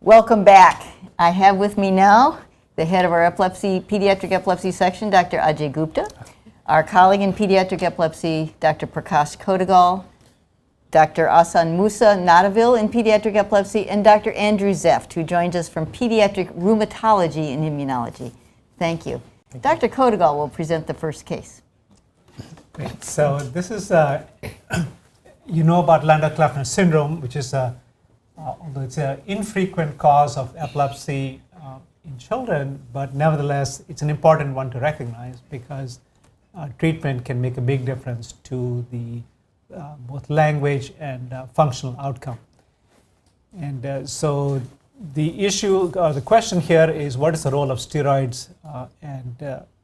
Welcome back. I have with me now the head of our pediatric epilepsy section, Dr. Ajay Gupta, our colleague in pediatric epilepsy, Dr. Prakash Kotagal, Dr. Ahsan Moosa Naduvil in pediatric epilepsy, and Dr. Andrew Zeft, who joins us from pediatric rheumatology and immunology. Thank you. Dr. Kotagal will present the first case. Great. So this is, you know about Landau-Kleffner syndrome, which is although it's an infrequent cause of epilepsy in children, but nevertheless, it's an important one to recognize because treatment can make a big difference to the both language and functional outcome. And so the issue, or the question here is, what is the role of steroids and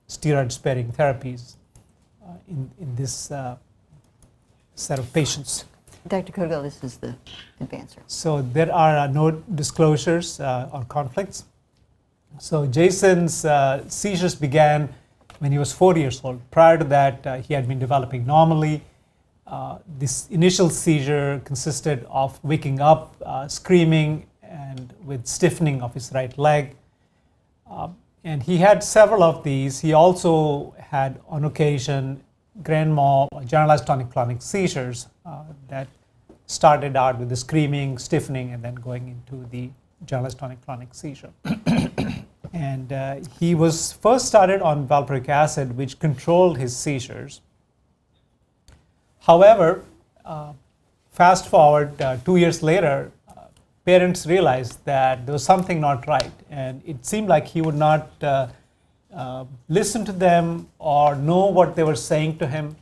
steroid-sparing therapies in this set of patients? Dr. Kotagal, this is the advancer. So there are no disclosures or conflicts. So Jason's seizures began when he was 4 years old. Prior to that, he had been developing normally. This initial seizure consisted of waking up, screaming, and with stiffening of his right leg. And he had several of these. He also had, on occasion, grand mal or generalized tonic-clonic seizures that started out with the screaming, stiffening, and then going into the generalized tonic-clonic seizure. And he was first started on valproic acid, which controlled his seizures. However, fast forward 2 years later, parents realized that there was something not right, and it seemed like he would not listen to them or know what they were saying to him.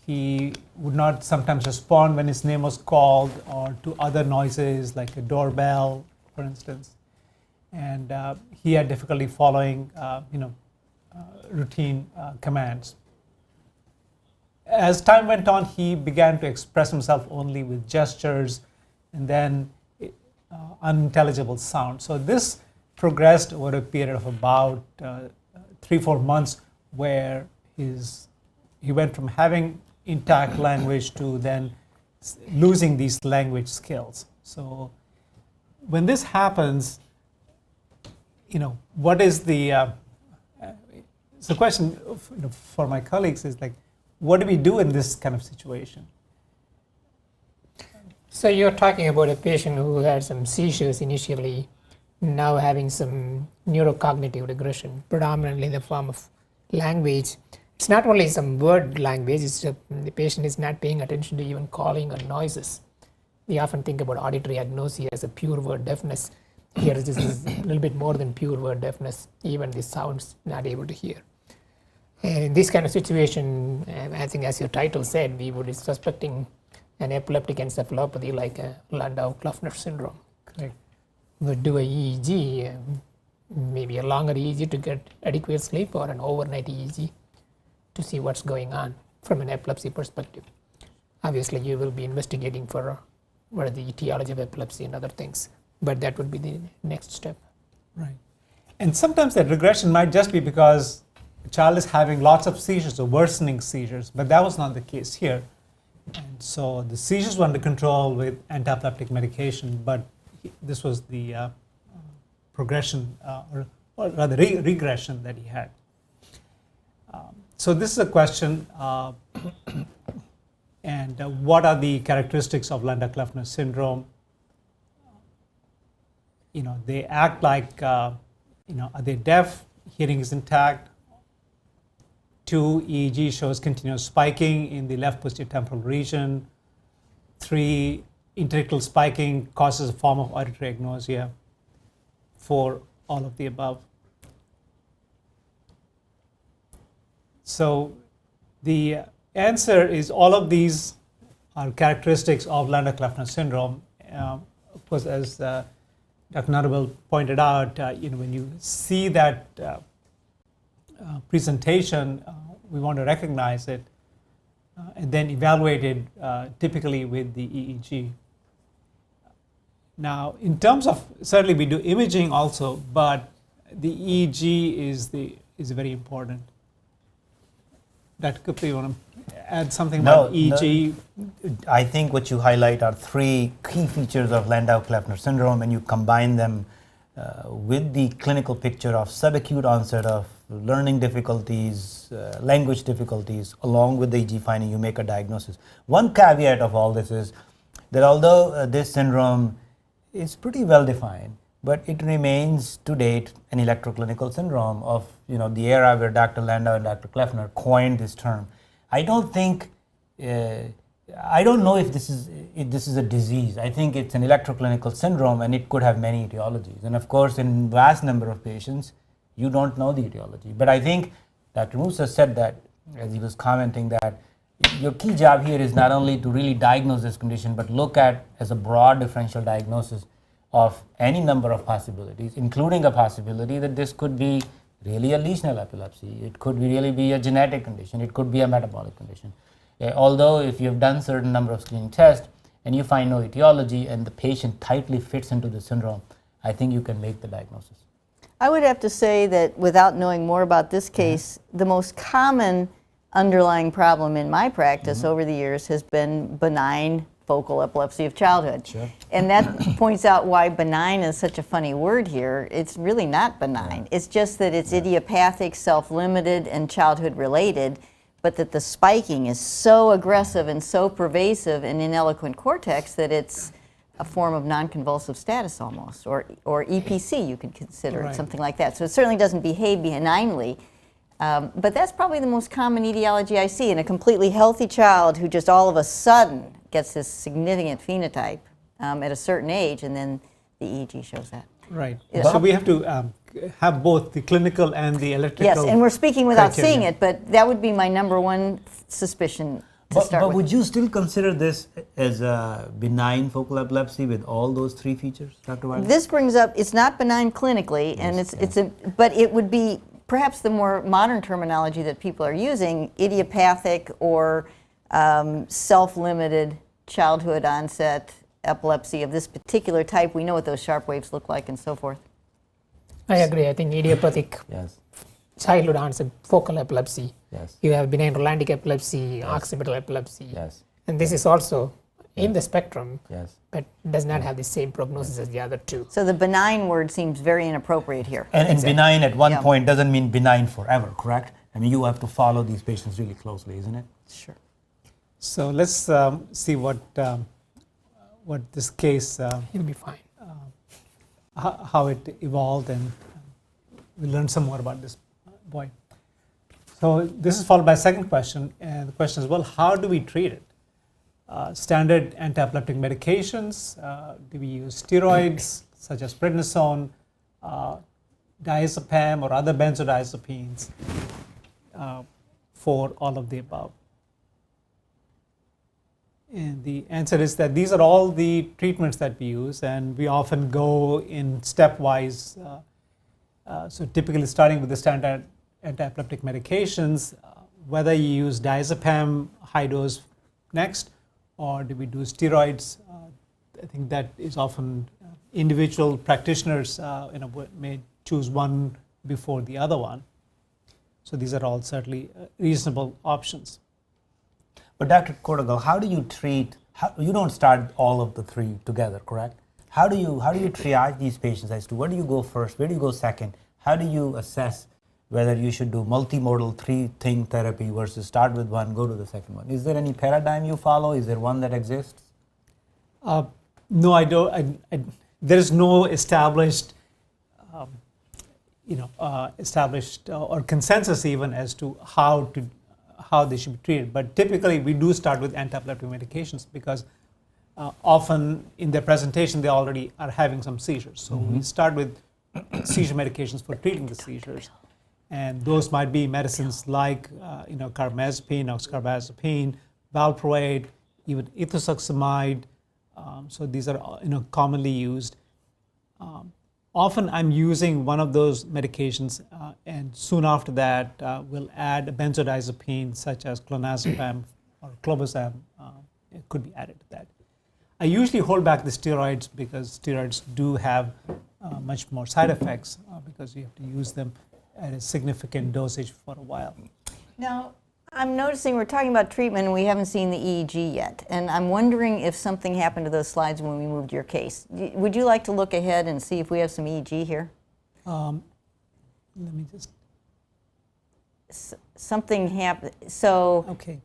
He would not sometimes respond when his name was called or to other noises like a doorbell, for instance. And he had difficulty following routine commands. As time went on, he began to express himself only with gestures and then unintelligible sound. So this progressed over a period of about 3-4 months, where he went from having intact language to then losing these language skills. So when this happens, what is the question for my colleagues is like, what do we do in this kind of situation? So you're talking about a patient who had some seizures initially, now having some neurocognitive regression, predominantly in the form of language. It's not only some word language, it's the patient is not paying attention to even calling or noises. We often think about auditory agnosia as a pure word deafness. Here this is a little bit more than pure word deafness, even the sounds not able to hear. And in this kind of situation, I think as your title said, we would be suspecting an epileptic encephalopathy like a Landau-Kleffner syndrome. Correct. We'll do a EEG, maybe a longer EEG to get adequate sleep, or an overnight EEG to see what's going on from an epilepsy perspective. Obviously, you will be investigating for what is the etiology of epilepsy and other things, but that would be the next step. Right. And sometimes that regression might just be because the child is having lots of seizures or worsening seizures, but that was not the case here. And so the seizures were under control with anti-epileptic medication, but this was the progression, or rather regression that he had. So this is a question, and what are the characteristics of Landau-Kleffner syndrome? They act like, are they deaf? Hearing is intact. 2, EEG shows continuous spiking in the left posterior temporal region. 3, interictal spiking causes a form of auditory agnosia. 4, all of the above. So the answer is all of these are characteristics of Landau-Kleffner syndrome. Of course, as Dr. Naduvil pointed out, when you see that presentation, we want to recognize it and then evaluate it typically with the EEG. Now, in terms of, certainly we do imaging also, but the EEG is very important. Dr. Gupta, you want to add something No, about EEG? I think what you highlight are three key features of Landau-Kleffner syndrome, and you combine them with the clinical picture of subacute onset of learning difficulties, language difficulties, along with the EEG finding, you make a diagnosis. One caveat of all this is that although this syndrome is pretty well defined, but it remains to date an electroclinical syndrome of the era where Dr. Landau and Dr. Kleffner coined this term. I don't think, I don't know if this is a disease. I think it's an electroclinical syndrome, and it could have many etiologies. And of course, in vast number of patients, you don't know the etiology. But I think Dr. Moosa said that, as he was commenting, that your key job here is not only to really diagnose this condition, but look at as a broad differential diagnosis of any number of possibilities, including a possibility that this could be really a lesional epilepsy. It could really be a genetic condition. It could be a metabolic condition. Although if you've done certain number of screening tests and you find no etiology and the patient tightly fits into the syndrome, I think you can make the diagnosis. I would have to say that without knowing more about this case, the most common underlying problem in my practice over the years has been benign focal epilepsy of childhood. Sure. And that points out why benign is such a funny word here. It's really not benign. It's just that it's idiopathic, self-limited, and childhood related, but that the spiking is so aggressive and so pervasive in ineloquent cortex that it's a form of non-convulsive status almost, or EPC you could consider it, something like that. So it certainly doesn't behave benignly, but that's probably the most common etiology I see in a completely healthy child who just all of a sudden gets this significant phenotype at a certain age, and then the EEG shows that. Right. Yeah. So we have to have both the clinical and the electrical. Yes, and we're speaking without criteria. seeing it, but that would be my number one suspicion to start But with. would you still consider this as a benign focal epilepsy with all those three features, Dr. Wyllie? This brings up, it's not benign clinically, and but it would be perhaps the more modern terminology that people are using, idiopathic or self-limited childhood onset epilepsy of this particular type. We know what those sharp waves look like and so forth. I agree. I think idiopathic Yes. childhood onset focal epilepsy. Yes. You have benign Rolandic epilepsy, occipital epilepsy. Yes. And this is also in the spectrum, Yes. but does not have the same prognosis as the other two. So the benign word seems very inappropriate here. And benign at one Yeah. point doesn't mean benign forever, correct? I mean, you have to follow these patients really closely, isn't it? Sure. So let's see what this case, It'll be fine. how it evolved, and we'll learn some more about this boy. So this is followed by a second question, and the question is, well, how do we treat it? Standard anti-epileptic medications, do we use steroids such as prednisone, diazepam, or other benzodiazepines for all of the above? And the answer is that these are all the treatments that we use, and we often go in stepwise. So typically starting with the standard anti-epileptic medications, whether you use diazepam high dose next, or do we do steroids, I think that is often individual practitioners may choose one before the other one. So these are all certainly reasonable options. But Dr. Kotagal, how do you treat, you don't start all of the three together, correct? How do you triage these patients as to where do you go first, where do you go second? How do you assess whether you should do multimodal three-thing therapy versus start with one, go to the second one? Is there any paradigm you follow? Is there one that exists? No, I don't. There is no established, established or consensus even as to how they should be treated. But typically, we do start with anti-epileptic medications because often in their presentation they already are having some seizures. So we start with seizure medications for treating the seizures, and those might be medicines like carbamazepine, oxcarbazepine, valproate, even ethosuximide. So these are commonly used. Often I'm using one of those medications, and soon after that we'll add a benzodiazepine such as clonazepam or clobazam. It could be added to that. I usually hold back the steroids because steroids do have much more side effects because you have to use them at a significant dosage for a while. Now, I'm noticing we're talking about treatment and we haven't seen the EEG yet. And I'm wondering if something happened to those slides when we moved your case. Would you like to look ahead and see if we have some EEG here? Let me just, Something happened. So okay.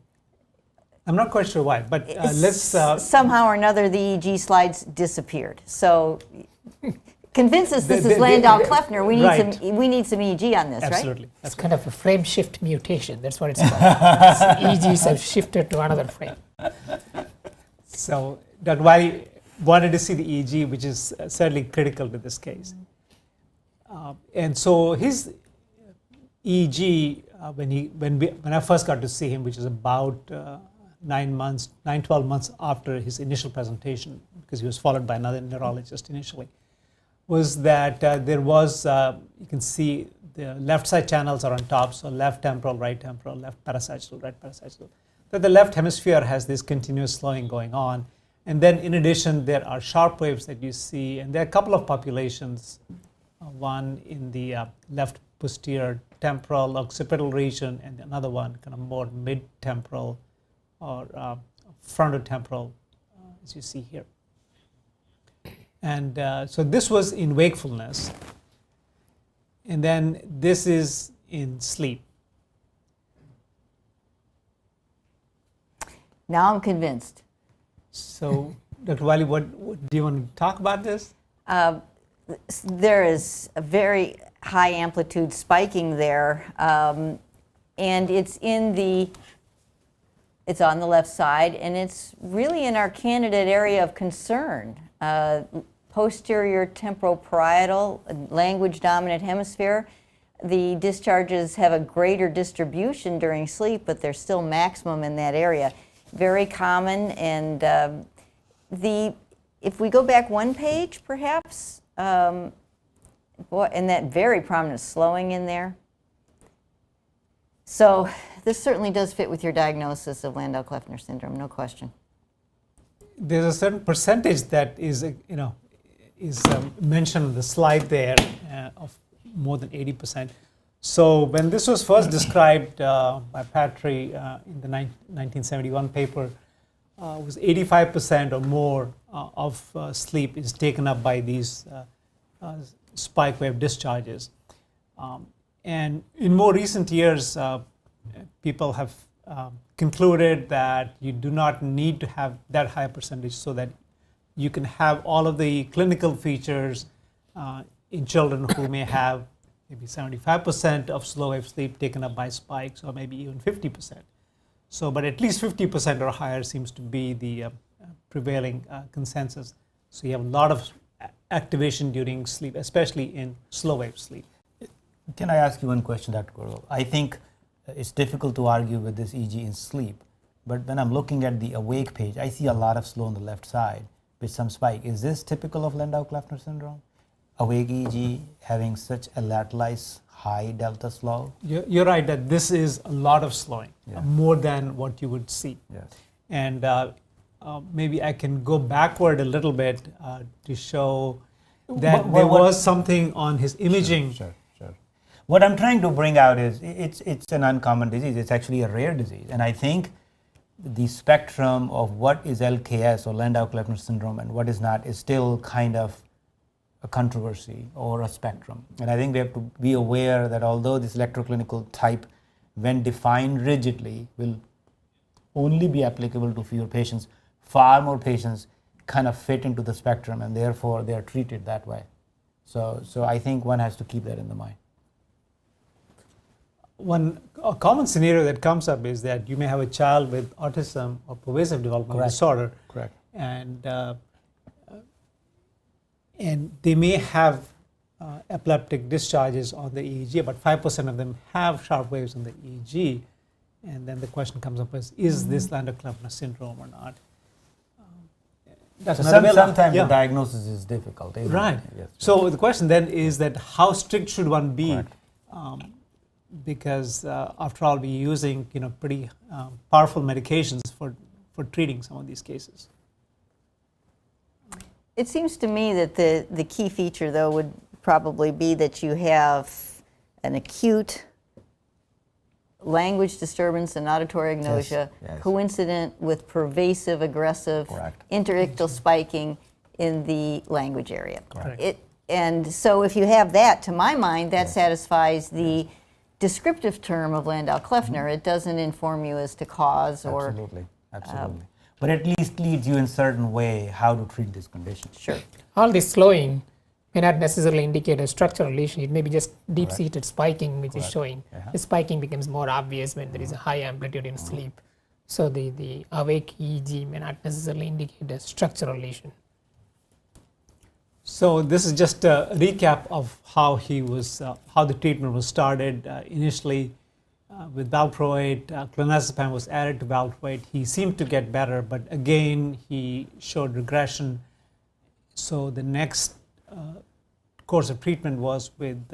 I'm not quite sure why, but let's. somehow or another, the EEG slides disappeared. So convince us this is Landau-Kleffner. We need some EEG on this, right? Absolutely. It's kind of a frame shift mutation. That's what it's called. EEGs have shifted to another frame. So Dr. Wyllie wanted to see the EEG, which is certainly critical to this case. And so his EEG, when I first got to see him, which is about 12 months after his initial presentation, because he was followed by another neurologist initially, was that there was, you can see the left side channels are on top, so left temporal, right temporal, left parasagittal, right parasagittal. That the left hemisphere has this continuous slowing going on. And then in addition, there are sharp waves that you see, and there are a couple of populations, one in the left posterior temporal occipital region, and another one kind of more mid-temporal or frontotemporal, as you see here. And so this was in wakefulness, and then this is in sleep. Now I'm convinced. So, Dr. Wyllie, what do you want to talk about this? There is a very high amplitude spiking there, and it's on the left side, and it's really in our candidate area of concern. Posterior temporal parietal, language dominant hemisphere. The discharges have a greater distribution during sleep, but they're still maximum in that area. Very common, and if we go back one page, perhaps, and that very prominent slowing in there. So this certainly does fit with your diagnosis of Landau-Kleffner syndrome, no question. There's a certain percentage that is, mentioned on the slide there of more than 80%. So when this was first described by Patry in the 1971 paper, it was 85% or more of sleep is taken up by these spike wave discharges. And in more recent years, people have concluded that you do not need to have that high percentage so that you can have all of the clinical features in children who may have maybe 75% of slow wave sleep taken up by spikes, or maybe even 50%. So, but at least 50% or higher seems to be the prevailing consensus. So you have a lot of activation during sleep, especially in slow wave sleep. Can I ask you one question, Dr. Kotagal? I think it's difficult to argue with this EEG in sleep, but when I'm looking at the awake page, I see a lot of slow on the left side with some spike. Is this typical of Landau-Kleffner syndrome? Awake EEG having such a lateralized high delta slow? You're right that this is a lot of slowing, more than what you would see. Yes. And maybe I can go backward a little bit to show that there was something on his imaging. Sure. What I'm trying to bring out is it's an uncommon disease. It's actually a rare disease. And I think the spectrum of what is LKS or Landau-Kleffner syndrome and what is not is still kind of a controversy or a spectrum. And I think we have to be aware that although this electroclinical type, when defined rigidly, will only be applicable to fewer patients, far more patients kind of fit into the spectrum, and therefore they are treated that way. So I think one has to keep that in the mind. A common scenario that comes up is that you may have a child with autism or pervasive developmental disorder. Correct. And they may have epileptic discharges on the EEG, but 5% of them have sharp waves on the EEG. And then the question comes up is this Landau-Kleffner syndrome or not? Sometimes the diagnosis is difficult. Right. Yes. So the question then is that how strict should one be? Correct. Because after all, we're using pretty powerful medications for treating some of these cases. It seems to me that the key feature, though, would probably be that you have an acute language disturbance and auditory agnosia yes. coincident with pervasive, aggressive, Correct. interictal spiking in the language area. Correct. And so if you have that, to my mind, that Yes. satisfies the descriptive term of Landau-Kleffner. It doesn't inform you as to cause or... Absolutely, absolutely. But at least leads you in certain way how to treat this condition. Sure. All this slowing may not necessarily indicate a structural lesion. It may be just deep-seated spiking which is showing. Uh-huh. The spiking becomes more obvious when there is a high amplitude in sleep. So the awake EEG may not necessarily indicate a structural lesion. So this is just a recap of how how the treatment was started. Initially, with valproate, clonazepam was added to valproate. He seemed to get better, but again he showed regression. So the next course of treatment was with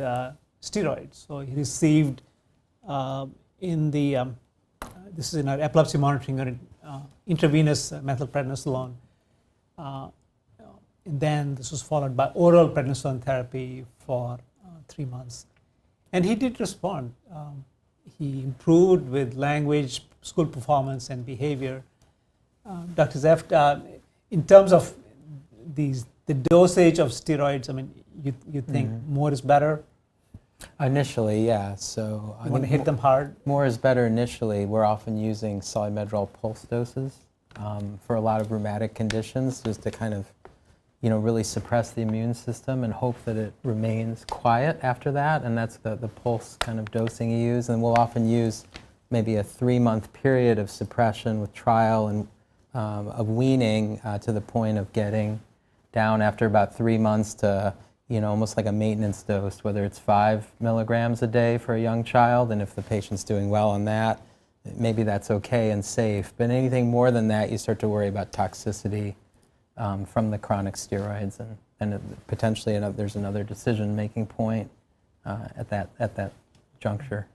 steroids. So he received this is in our epilepsy monitoring unit, intravenous methylprednisolone. And then this was followed by oral prednisolone therapy for 3 months. And he did respond. He improved with language, school performance, and behavior. Dr. Zeft, in terms of the dosage of steroids, I mean, you think more is better? Initially, yeah. So You want to hit them hard? More is better initially. We're often using solumedrol pulse doses for a lot of rheumatic conditions, just to kind of, really suppress the immune system and hope that it remains quiet after that. And that's the pulse kind of dosing you use. And we'll often use maybe a 3-month period of suppression with trial and of weaning to the point of getting down after about 3 months to, almost like a maintenance dose, whether it's 5 milligrams a day for a young child. And if the patient's doing well on that, maybe that's okay and safe. But anything more than that, you start to worry about toxicity from the chronic steroids, and potentially there's another decision-making point at that juncture.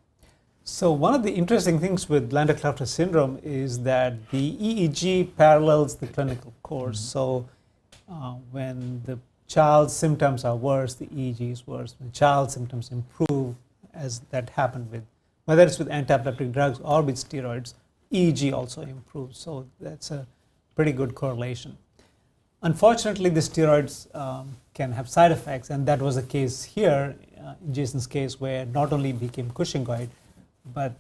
So one of the interesting things with Landau-Kleffner syndrome is that the EEG parallels the clinical course. So when the child's symptoms are worse, the EEG is worse. When the child's symptoms improve, as that happened with, whether it's with antiepileptic drugs or with steroids, EEG also improves. So that's a pretty good correlation. Unfortunately, the steroids can have side effects, and that was the case here in Jason's case, where not only became Cushingoid, but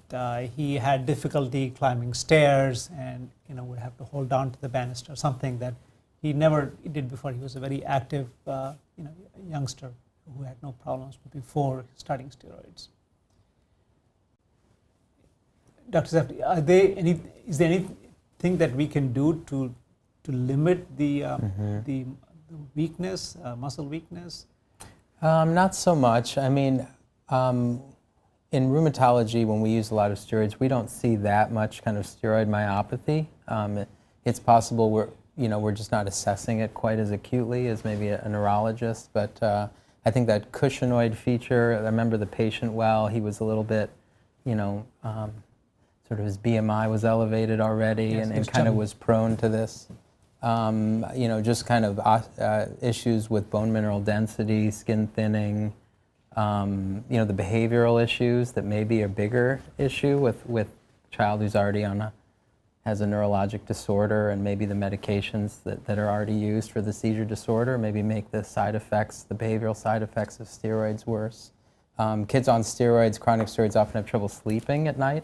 he had difficulty climbing stairs and would have to hold on to the banister, something that he never did before. He was a very active youngster who had no problems before starting steroids. Dr. Zeft, is there anything that we can do to limit the weakness, muscle weakness? Not so much. I mean, in rheumatology, when we use a lot of steroids, we don't see that much kind of steroid myopathy. It's possible we're just not assessing it quite as acutely as maybe a neurologist, but I think that cushingoid feature, I remember the patient well, he was a little bit, sort of his BMI was elevated already, Yes, and kind of was prone to this. Just kind of issues with bone mineral density, skin thinning, the behavioral issues that may be a bigger issue with a child who's already has a neurologic disorder, and maybe the medications that are already used for the seizure disorder maybe make the behavioral side effects of steroids worse. Kids on steroids, chronic steroids, often have trouble sleeping at night.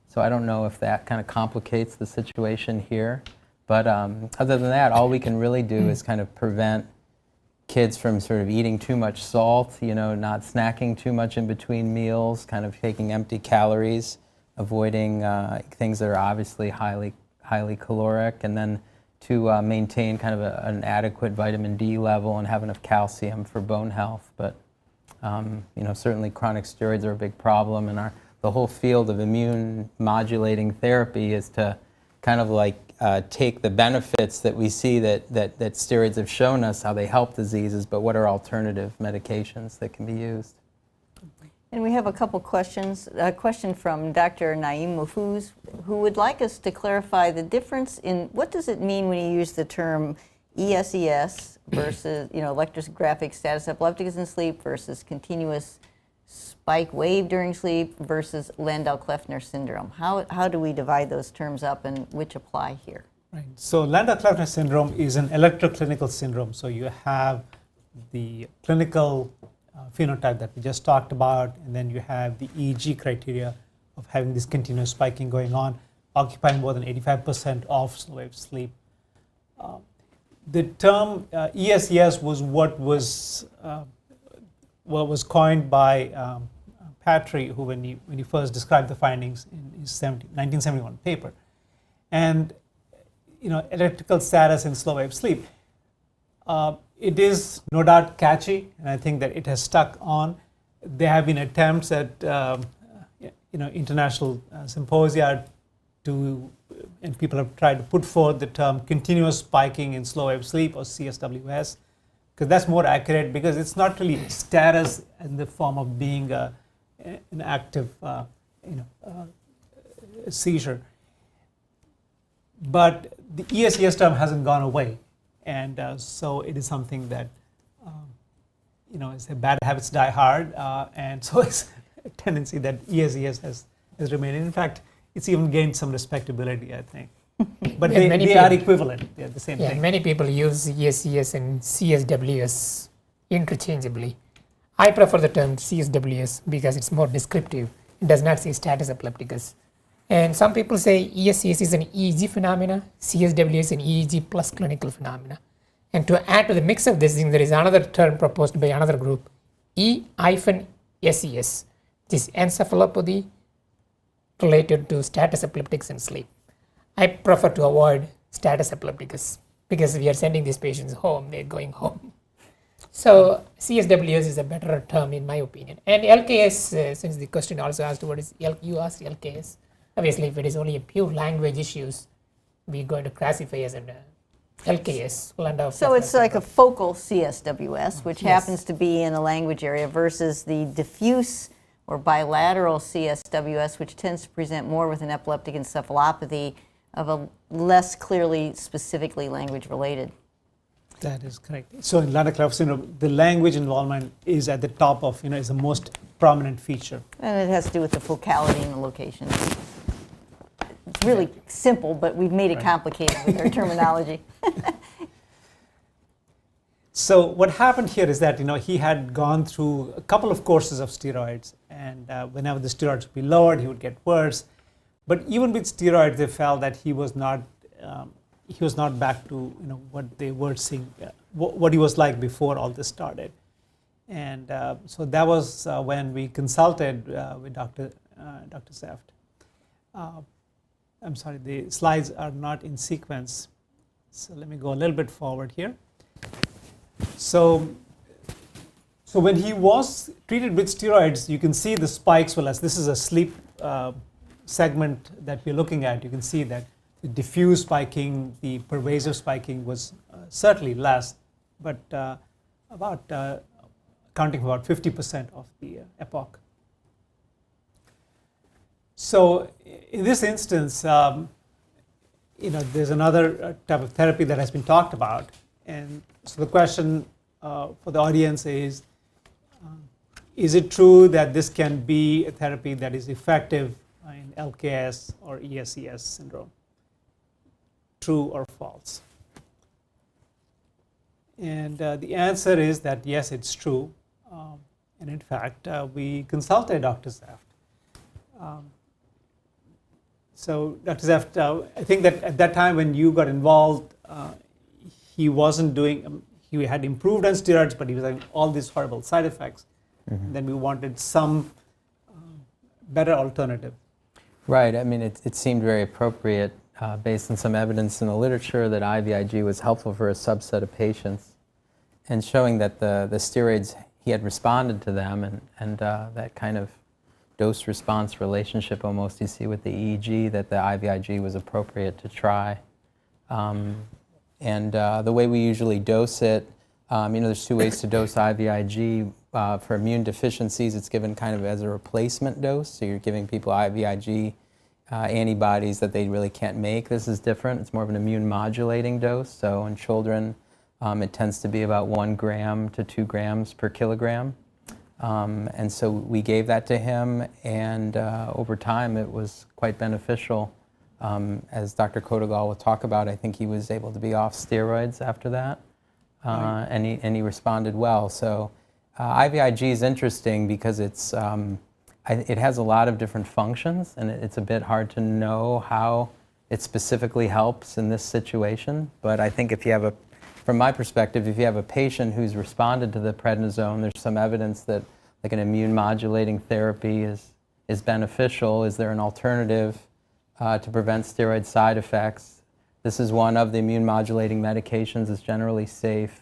So I don't know if that kind of complicates the situation here. But other than that, all we can really do is kind of prevent kids from sort of eating too much salt, not snacking too much in between meals, kind of taking empty calories, avoiding things that are obviously highly caloric, and then to maintain kind of an adequate vitamin D level and have enough calcium for bone health. But certainly chronic steroids are a big problem, and the whole field of immune modulating therapy is to kind of like take the benefits that we see that steroids have shown us, how they help diseases, but what are alternative medications that can be used? And we have a couple questions. A question from Dr. Naeem Mahfouz, who would like us to clarify the difference in what does it mean when you use the term ESES versus, electrographic status epilepticus in sleep versus continuous spike wave during sleep versus Landau-Kleffner syndrome? How do we divide those terms up and which apply here? Right. So Landau-Kleffner syndrome is an electroclinical syndrome. So you have the clinical phenotype that we just talked about, and then you have the EEG criteria of having this continuous spiking going on, occupying more than 85% of slow wave sleep. The term ESES was what was coined by Patry, who when he first described the findings in his 1971 paper, and electrical status in slow wave sleep. It is no doubt catchy, and I think that it has stuck on. There have been attempts at international symposia and people have tried to put forth the term continuous spiking in slow wave sleep, or CSWS, because that's more accurate, because it's not really status in the form of being an active seizure. But the ESES term hasn't gone away, and so it is something that is a bad habits die hard, and so it's a tendency that ESES has remained. In fact, it's even gained some respectability, I think. But they are equivalent. They're the same thing. Many people use ESES and CSWS interchangeably. I prefer the term CSWS because it's more descriptive. It does not say status epilepticus. And some people say ESES is an EEG phenomena, CSWS is an EEG plus clinical phenomena. And to add to the mix of this thing, there is another term proposed by another group, E-SES, this is encephalopathy related to status epilepticus and sleep. I prefer to avoid status epilepticus because we are sending these patients home, they're going home. So CSWS is a better term in my opinion. And LKS, since the question also asked what is you asked LKS. Obviously, if it is only a pure language issues, we're going to classify as an LKS. So it's like a focal CSWS, which happens to be in a language area, versus the diffuse or bilateral CSWS, which tends to present more with an epileptic encephalopathy of a less clearly specifically language related. That is correct. So in Landau-Kleffner syndrome, the language involvement is at the top of, is the most prominent feature. And it has to do with the focality and the location. It's really simple, but we've made it complicated with our terminology. So what happened here is that he had gone through a couple of courses of steroids, and whenever the steroids would be lowered, he would get worse. But even with steroids, they felt that he was not back to what they were seeing, what he was like before all this started. And so that was when we consulted with Dr. Zeft. I'm sorry, the slides are not in sequence. So let me go a little bit forward here. So when he was treated with steroids, you can see the spikes were less. This is a sleep segment that we're looking at. You can see that the diffuse spiking, the pervasive spiking was certainly less, but accounting for about 50% of the epoch. So in this instance, there's another type of therapy that has been talked about. And so the question for the audience is it true that this can be a therapy that is effective in LKS or ESES syndrome? True or false? And the answer is that yes, it's true. And in fact, we consulted Dr. Zeft. So Dr. Zeft, I think that at that time when you got involved, he wasn't doing, he had improved on steroids, but he was having all these horrible side effects. Mm-hmm. Then we wanted some better alternative. Right, I mean, it seemed very appropriate based on some evidence in the literature that IVIG was helpful for a subset of patients, and showing that the steroids, he had responded to them, and that kind of dose-response relationship almost you see with the EEG, that the IVIG was appropriate to try. And the way we usually dose it, there's two ways to dose IVIG. For immune deficiencies, it's given kind of as a replacement dose, so you're giving people IVIG antibodies that they really can't make. This is different. It's more of an immune modulating dose. So in children, it tends to be about 1 gram to 2 grams per kilogram. And so we gave that to him, and over time it was quite beneficial. As Dr. Kotagal will talk about, I think he was able to be off steroids after that, and he responded well. So IVIG is interesting because it has a lot of different functions, and it's a bit hard to know how it specifically helps in this situation. But I think from my perspective, if you have a patient who's responded to the prednisone, there's some evidence that like an immune modulating therapy is beneficial. Is there an alternative to prevent steroid side effects? This is one of the immune modulating medications. It's generally safe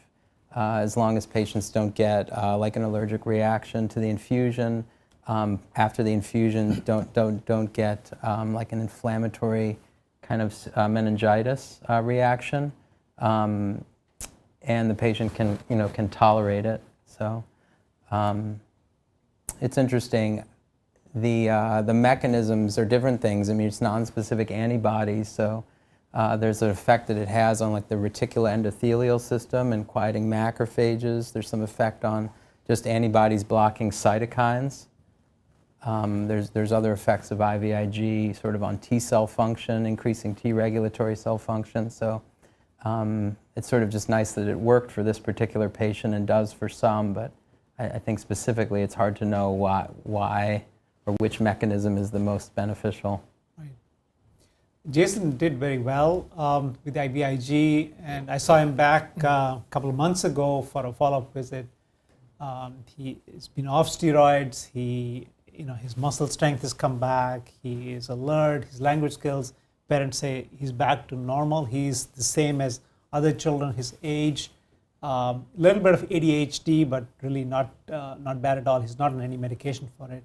as long as patients don't get like an allergic reaction to the infusion. After the infusion, don't get like an inflammatory kind of meningitis reaction, and the patient can tolerate it. So it's interesting. The mechanisms are different things. I mean, it's non-specific antibodies, so there's an effect that it has on like the reticuloendothelial system and quieting macrophages. There's some effect on just antibodies blocking cytokines. There's other effects of IVIG sort of on T cell function, increasing T regulatory cell function. So it's sort of just nice that it worked for this particular patient and does for some, but I think specifically it's hard to know why or which mechanism is the most beneficial. Right. Jason did very well with IVIG, and I saw him back a couple of months ago for a follow-up visit. He's been off steroids. His muscle strength has come back. He is alert. His language skills, parents say he's back to normal. He's the same as other children his age. Little bit of ADHD, but really not bad at all. He's not on any medication for it.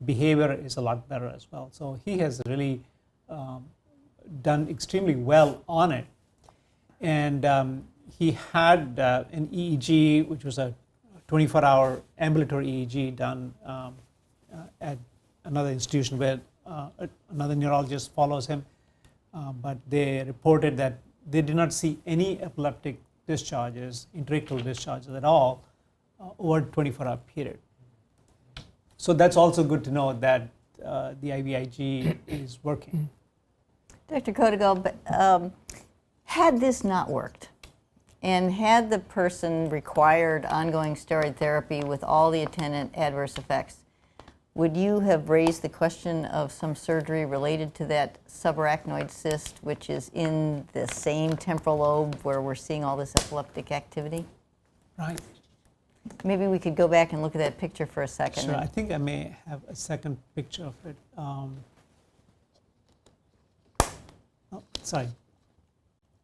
Behavior is a lot better as well. So he has really done extremely well on it. And he had an EEG, which was a 24-hour ambulatory EEG done at another institution where another neurologist follows him. But they reported that they did not see any epileptic discharges, intraictal discharges at all over a 24-hour period. So that's also good to know that the IVIG is working. Dr. Kotagal, had this not worked, and had the person required ongoing steroid therapy with all the attendant adverse effects, would you have raised the question of some surgery related to that subarachnoid cyst, which is in the same temporal lobe where we're seeing all this epileptic activity? Right. Maybe we could go back and look at that picture for a second. Sure, I think I may have a second picture of it. Sorry.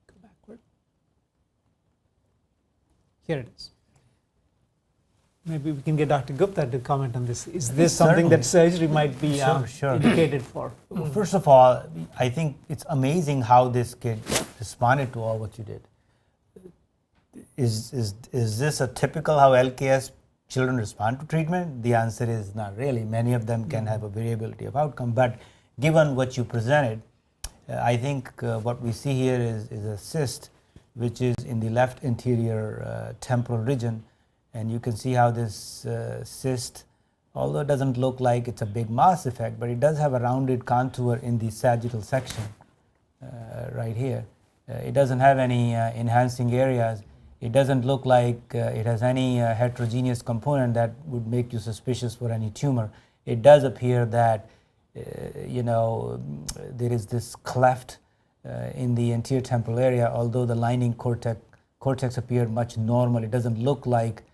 Go backward. Here it is. Maybe we can get Dr. Gupta to comment on this. Is this something that surgery might be indicated for? First of all, I think it's amazing how this kid responded to all what you did. Is this a typical how LKS children respond to treatment? The answer is not really. Many of them can have a variability of outcome, but given what you presented, I think what we see here is a cyst which is in the left anterior temporal region, and you can see how this cyst, although it doesn't look like it's a big mass effect, but it does have a rounded contour in the sagittal section right here. It doesn't have any enhancing areas. It doesn't look like it has any heterogeneous component that would make you suspicious for any tumor. It does appear that there is this cleft in the anterior temporal area, although the lining cortex appeared much normal. It doesn't look like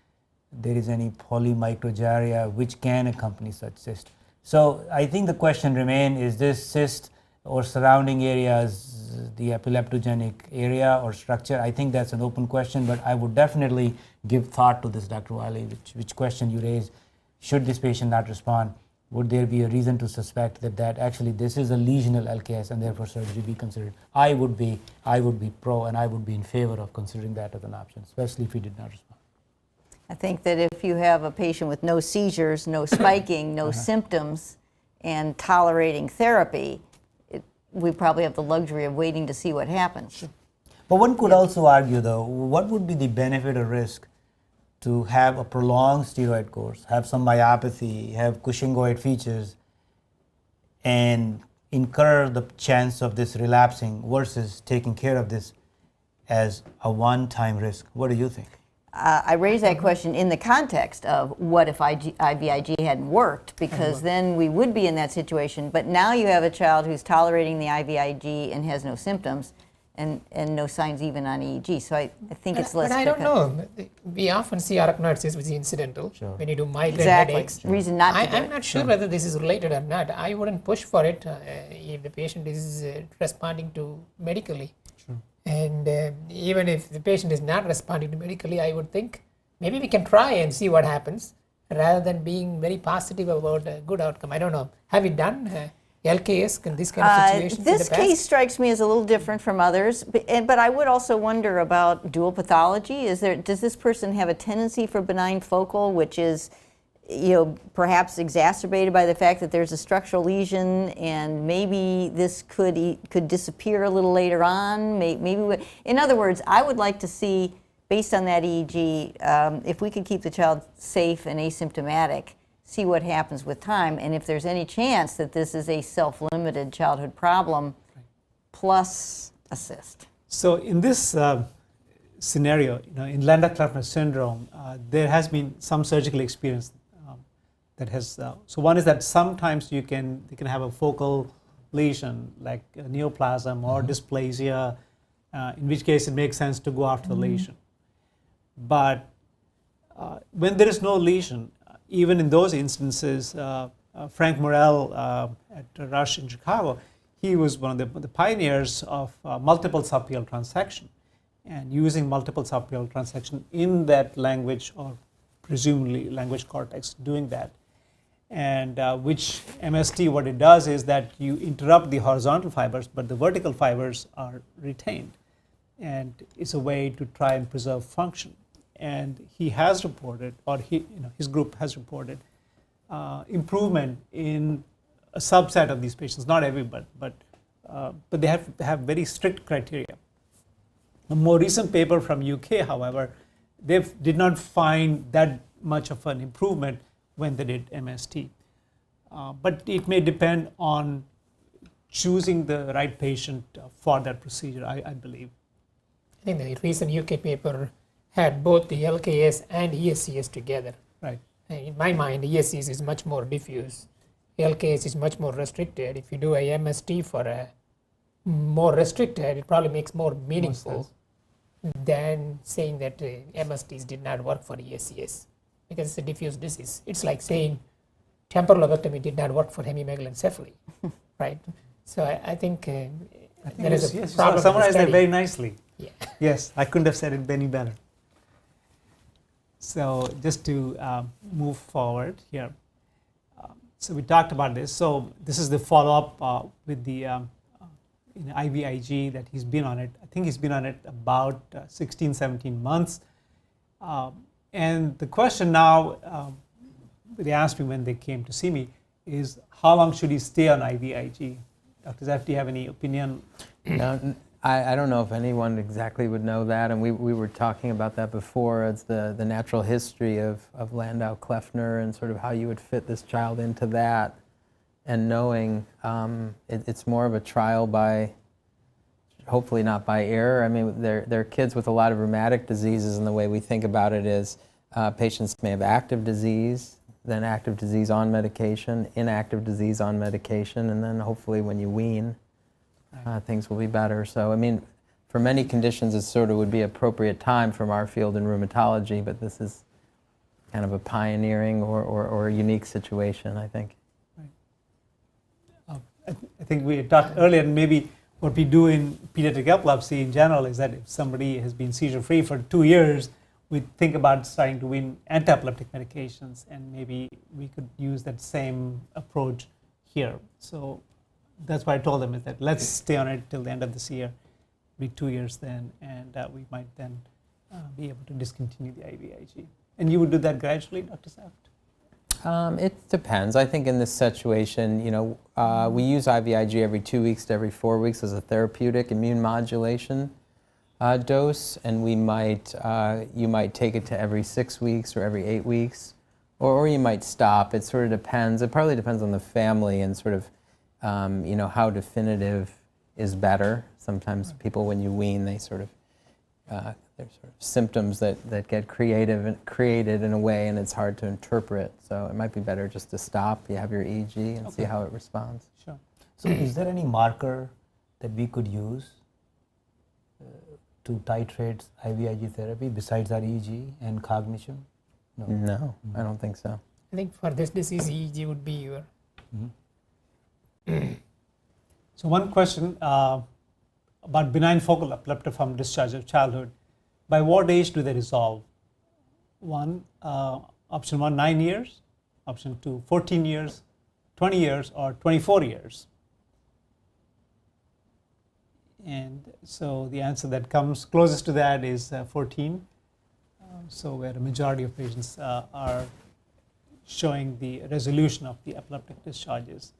there is any polymicrogyria which can accompany such cyst. So I think the question remains, is this cyst or surrounding areas the epileptogenic area or structure? I think that's an open question, but I would definitely give thought to this, Dr. Wyllie, which question you raised. Should this patient not respond? Would there be a reason to suspect that actually this is a lesional LKS and therefore surgery be considered? I would be pro, and I would be in favor of considering that as an option, especially if he did not respond. I think that if you have a patient with no seizures, no spiking, no symptoms, and tolerating therapy, we probably have the luxury of waiting to see what happens. But one could also argue, though, what would be the benefit or risk to have a prolonged steroid course, have some myopathy, have Cushingoid features, and incur the chance of this relapsing versus taking care of this as a one-time risk? What do you think? I raise that question in the context of what if IVIG hadn't worked, because then we would be in that situation. But now you have a child who's tolerating the IVIG and has no symptoms and no signs even on EEG. So I think it's less. But I don't know. We often see arachnoids which is incidental when you do migraine Exactly. headaches. Reason not to do I'm it. not sure whether this is related or not. I wouldn't push for it if the patient is responding to medically. And even if the patient is not responding to medically, I would think maybe we can try and see what happens rather than being very positive about a good outcome. I don't know. Have you done LKS in this kind of situations in the This past? case strikes me as a little different from others, but I would also wonder about dual pathology. Does this person have a tendency for benign focal, which is, perhaps exacerbated by the fact that there's a structural lesion, and maybe this could disappear a little later on? In other words, I would like to see, based on that EEG, if we could keep the child safe and asymptomatic, see what happens with time, and if there's any chance that this is a self-limited childhood problem plus assist. So in this scenario, in Landau-Kleffner syndrome, there has been some surgical experience that has. So one is that sometimes they can have a focal lesion like a neoplasm or dysplasia, in which case it makes sense to go after the lesion. But when there is no lesion, even in those instances, Frank Morel at Rush in Chicago, he was one of the pioneers of multiple subfield transection, and using multiple subfield transection in that language, or presumably language cortex, doing that. And which MST, what it does is that you interrupt the horizontal fibers, but the vertical fibers are retained. And it's a way to try and preserve function. And he has reported, or his group has reported, improvement in a subset of these patients, not everybody, but they have to have very strict criteria. A more recent paper from UK, however, they did not find that much of an improvement when they did MST. But it may depend on choosing the right patient for that procedure, I believe. I think the recent UK paper had both the LKS and ESCS together. Right. In my mind, ESCS is much more diffuse. LKS is much more restricted. If you do a MST for a more restricted, it probably makes more meaningful than saying that MSTs did not work for ESCS, because it's a diffuse disease. It's like saying temporal lobectomy did not work for hemimegalencephaly, right? So I think there is a problem. You summarized that study. very nicely. Yeah. Yes, I couldn't have said it any better. So just to move forward here. So we talked about this. So this is the follow-up with the IVIG that he's been on it. I think he's been on it about 16, 17 months. And the question now, they asked me when they came to see me, is how long should he stay on IVIG? Dr. Zeft, do you have any opinion? No, I don't know if anyone exactly would know that, and we were talking about that before as the natural history of Landau-Kleffner and sort of how you would fit this child into that, and knowing it's more of a trial by, hopefully not by error. I mean, they're kids with a lot of rheumatic diseases, and the way we think about it is patients may have active disease, then active disease on medication, inactive disease on medication, and then hopefully when you wean, things will be better. So, I mean, for many conditions, it sort of would be appropriate time from our field in rheumatology, but this is kind of a pioneering or a unique situation, I think. Right. I think we had talked earlier, and maybe what we do in pediatric epilepsy in general is that if somebody has been seizure-free for 2 years, we think about starting to wean anti-epileptic medications, and maybe we could use that same approach here. So that's why I told them is that let's stay on it till the end of this year, be 2 years then, and we might then be able to discontinue the IVIG. And you would do that gradually, Dr. Zeft? It depends. I think in this situation, we use IVIG every 2 weeks to every 4 weeks as a therapeutic immune modulation. dose, and we might you might take it to every 6 weeks or every 8 weeks, or you might stop. It sort of depends. It partly depends on the family and sort of how definitive is better. Sometimes people, when you wean, they sort of there's sort of symptoms that get created in a way, and it's hard to interpret. So it might be better just to stop. You have your EEG and see how it responds. Sure. So is there any marker that we could use to titrate IVIG therapy besides our EEG and cognition? No, I don't think so. I think for this disease, EEG would be your. So one question about benign focal epileptiform discharge of childhood. By what age do they resolve? Option 1, 9 years. Option 2, 14 years, 20 years, or 24 years. And so the answer that comes closest to that is 14. So where a majority of patients are showing the resolution of the epileptic discharges.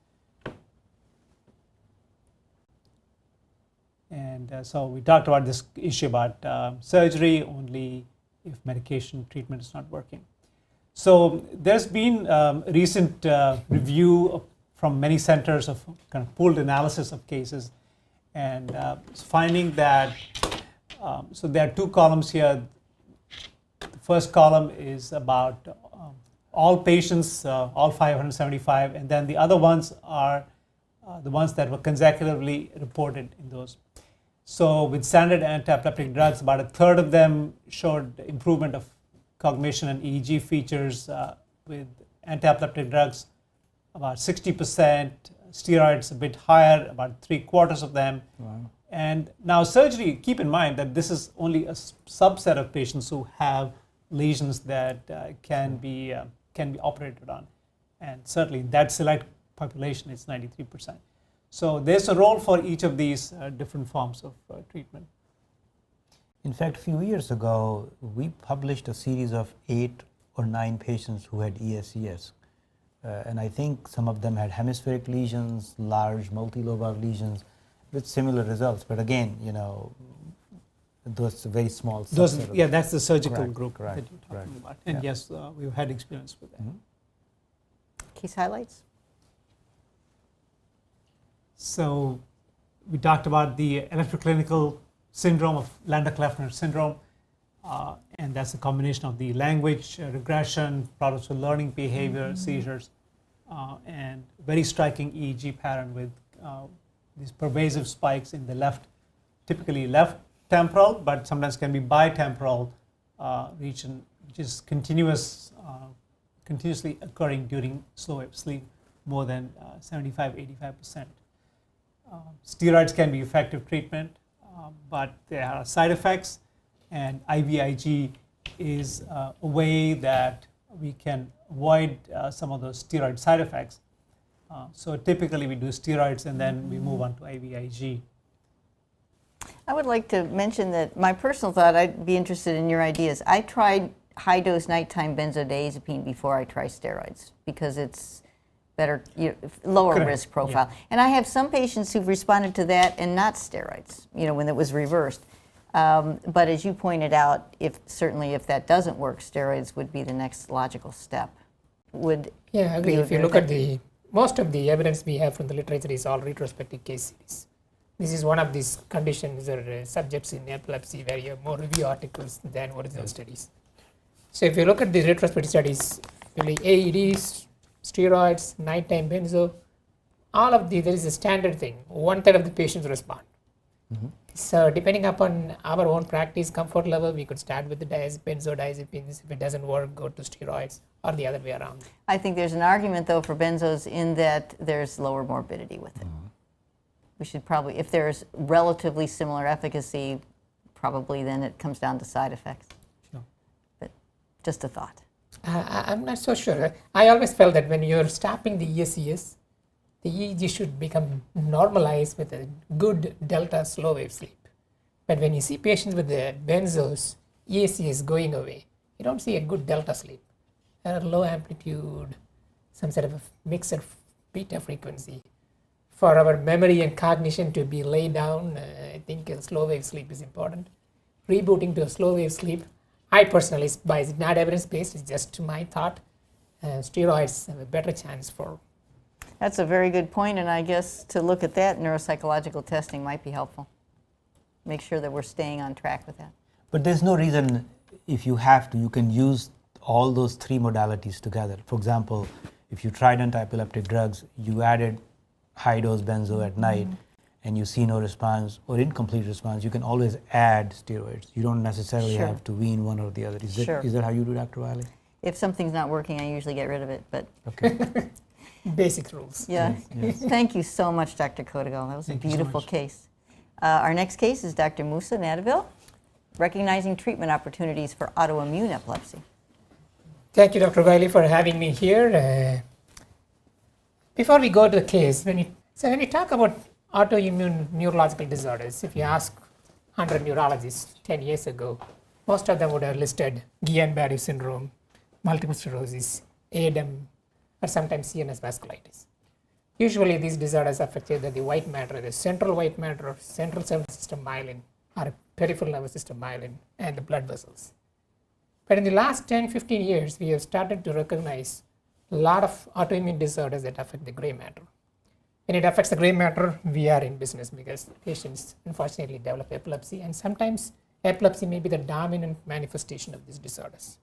And so we talked about this issue about surgery only if medication treatment is not working. So there's been recent review from many centers of kind of pooled analysis of cases, and finding that, so there are two columns here. The first column is about all patients, all 575, and then the other ones are the ones that were consecutively reported in those. So with standard anti-epileptic drugs, about a third of them showed improvement of cognition and EEG features. With anti-epileptic drugs, about 60%, steroids a bit higher, about 3/4 of them. Wow. And now surgery, keep in mind that this is only a subset of patients who have lesions that can be operated on. And certainly in that select population, it's 93%. So there's a role for each of these different forms of treatment. In fact, a few years ago, we published a series of 8 or 9 patients who had ESES. And I think some of them had hemispheric lesions, large multilobar lesions with similar results. But again, those are very small subset. Yeah, that's the surgical Correct, group correct, that you're talking correct. about. And Yeah. yes, we've had experience with that. Case highlights? So we talked about the electroclinical syndrome of Landau-Kleffner syndrome, and that's a combination of the language regression, problems with learning behavior, seizures, and very striking EEG pattern with these pervasive spikes in the left, typically left temporal, but sometimes can be bitemporal region, which is continuously occurring during slow wave sleep, more than 75-85%. Steroids can be effective treatment, but there are side effects, and IVIG is a way that we can avoid some of those steroid side effects. So typically we do steroids and then we move on to IVIG. I would like to mention that my personal thought, I'd be interested in your ideas. I tried high-dose nighttime benzodiazepine before I try steroids because it's better, lower Correct. risk profile. And I have some patients who've responded to that and not steroids, when it was reversed. But as you pointed out, certainly if that doesn't work, steroids would be the next logical step. Yeah, I agree. If you look at most of the evidence we have from the literature is all retrospective case series. This is one of these conditions or subjects in epilepsy where you have more review articles than original studies. So if you look at the retrospective studies, really AEDs, steroids, nighttime benzo, all of these, there is a standard thing. 1/3 of the patients respond. So depending upon our own practice comfort level, we could start with the benzodiazepines. If it doesn't work, go to steroids, or the other way around. I think there's an argument, though, for benzos in that there's lower morbidity with it. We should probably, if there's relatively similar efficacy, probably then it comes down to side effects. Sure. But just a thought. I'm not so sure. I always felt that when you're stopping the ESES, the EEG should become normalized with a good delta slow wave sleep. But when you see patients with the benzos, ESES going away, you don't see a good delta sleep. Low amplitude, some sort of a mixed beta frequency. For our memory and cognition to be laid down, I think a slow wave sleep is important. rebooting to a slow wave sleep. I personally, by it's not evidence-based, it's just my thought, steroids have a better chance for. That's a very good point, and I guess to look at that, neuropsychological testing might be helpful. Make sure that we're staying on track with that. But there's no reason, if you have to, you can use all those three modalities together. For example, if you tried anti-epileptic drugs, you added high-dose benzo at night, and you see no response or incomplete response, you can always add steroids. You don't necessarily Sure. have to wean one or the other. Sure. Is that how you do, Dr. Wyllie? If something's not working, I usually get rid of it, but Okay. Basic rules. yeah. Yes. Thank you so much, Dr. Kotagal. That was Thank a you so beautiful much. case. Our next case is Dr. Moosa, Naduvil, recognizing treatment opportunities for autoimmune epilepsy. Thank you, Dr. Wyllie, for having me here. Before we go to the case, when we talk about autoimmune neurological disorders, if you ask 100 neurologists 10 years ago, most of them would have listed Guillain-Barré syndrome, multiple sclerosis, ADEM, or sometimes CNS vasculitis. Usually these disorders affect either the white matter, the central white matter, central nervous system myelin, or peripheral nervous system myelin, and the blood vessels. But in the last 10, 15 years, we have started to recognize a lot of autoimmune disorders that affect the gray matter. When it affects the gray matter, we are in business because patients unfortunately develop epilepsy, and sometimes epilepsy may be the dominant manifestation of these disorders.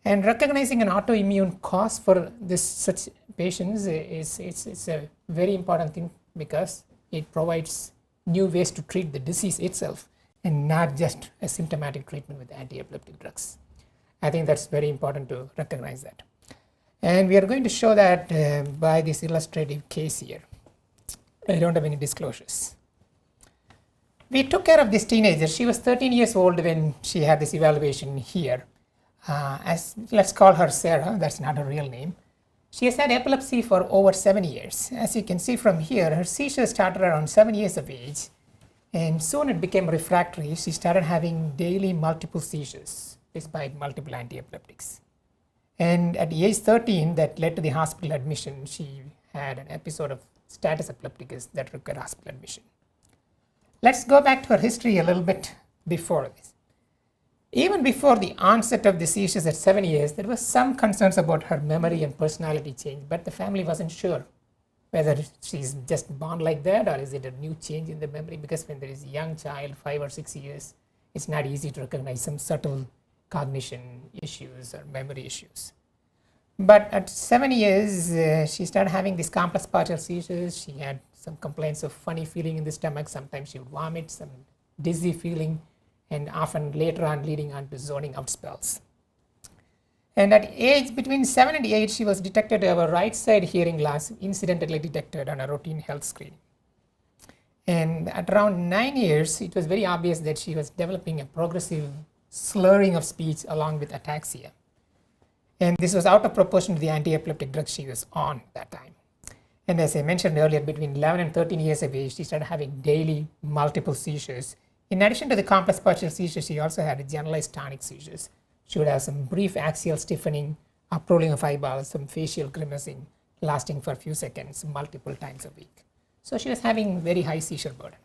And recognizing an autoimmune cause for such patients is a very important thing because it provides new ways to treat the disease itself and not just a symptomatic treatment with anti-epileptic drugs. I think that's very important to recognize that. And we are going to show that by this illustrative case here. I don't have any disclosures. We took care of this teenager. She was 13 years old when she had this evaluation here. Let's call her Sarah, that's not her real name. She has had epilepsy for over 7 years. As you can see from here, her seizures started around 7 years of age, and soon it became refractory. She started having daily multiple seizures despite multiple anti-epileptics. And at age 13, that led to the hospital admission. She had an episode of status epilepticus that required hospital admission. Let's go back to her history a little bit before this. Even before the onset of the seizures at 7 years, there was some concerns about her memory and personality change, but the family wasn't sure whether she's just born like that or is it a new change in the memory, because when there is a young child, 5 or 6 years, it's not easy to recognize some subtle cognition issues or memory issues. But at 7 years, she started having these complex partial seizures. She had some complaints of funny feeling in the stomach. Sometimes she would vomit, some dizzy feeling, and often later on leading on to zoning out spells. And at age between 7 and 8, she was detected to have a right side hearing loss, incidentally detected on a routine health screening. And at around 9 years, it was very obvious that she was developing a progressive slurring of speech along with ataxia. And this was out of proportion to the anti-epileptic drugs she was on at that time. And as I mentioned earlier, between 11 and 13 years of age, she started having daily multiple seizures. In addition to the complex partial seizures, she also had generalized tonic seizures. She would have some brief axial stiffening, uprolling of eyeballs, some facial grimacing, lasting for a few seconds, multiple times a week. So she was having very high seizure burden.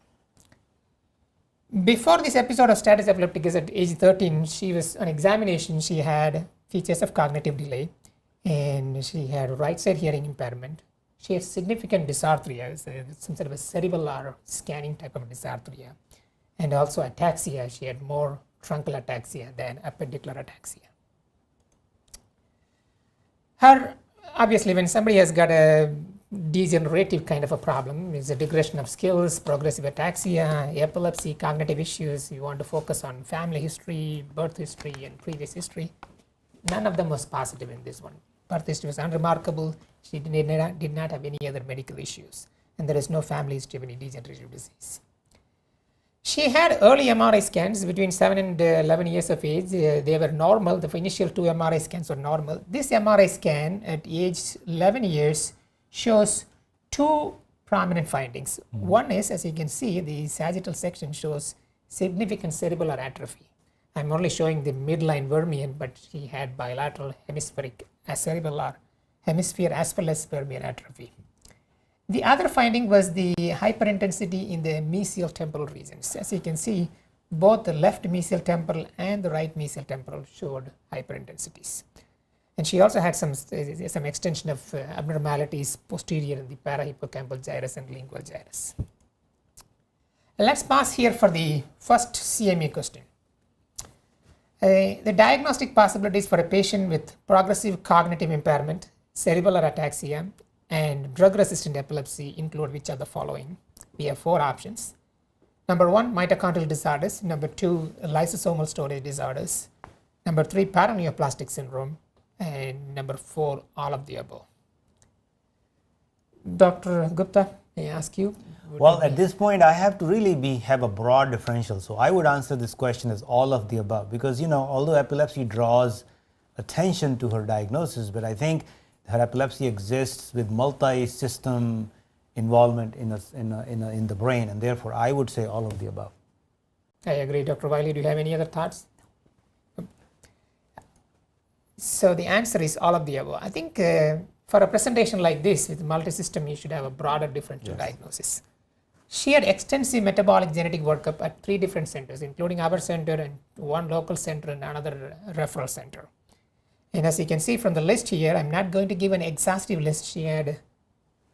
Before this episode of status epilepticus at age 13, she was on examination. She had features of cognitive delay, and she had right side hearing impairment. She had significant dysarthria, some sort of a cerebellar scanning type of dysarthria, and also ataxia. She had more truncal ataxia than appendicular ataxia. Obviously, when somebody has got a degenerative kind of a problem, it's a digression of skills, progressive ataxia, epilepsy, cognitive issues, you want to focus on family history, birth history, and previous history. None of them was positive in this one. Birth history was unremarkable. She did not have any other medical issues, and there is no family history of any degenerative disease. She had early MRI scans between 7 and 11 years of age. They were normal. The initial 2 MRI scans were normal. This MRI scan at age 11 years shows 2 prominent findings. One is, as you can see, the sagittal section shows significant cerebellar atrophy. I'm only showing the midline vermian, but she had bilateral hemispheric cerebellar hemisphere as well as vermian atrophy. The other finding was the hyperintensity in the mesial temporal regions. As you can see, both the left mesial temporal and the right mesial temporal showed hyperintensities. And she also had some extension of abnormalities posterior in the parahippocampal gyrus and lingual gyrus. Let's pause here for the first CMA question. The diagnostic possibilities for a patient with progressive cognitive impairment, cerebral ataxia, and drug-resistant epilepsy include which are the following? We have 4 options. Number 1, mitochondrial disorders. Number 2, lysosomal storage disorders. Number 3, paraneoplastic syndrome. And number 4, all of the above. Dr. Gupta, may I ask you? Well, at this point, I have to really have a broad differential. So I would answer this question as all of the above, because although epilepsy draws attention to her diagnosis, but I think her epilepsy exists with multi-system involvement in the brain, and therefore I would say all of the above. I agree. Dr. Wyllie, do you have any other thoughts? So the answer is all of the above. I think for a presentation like this with multi-system, you should have a broader differential diagnosis. She had extensive metabolic genetic workup at 3 different centers, including our center and 1 local center and another referral center. And as you can see from the list here, I'm not going to give an exhaustive list. She had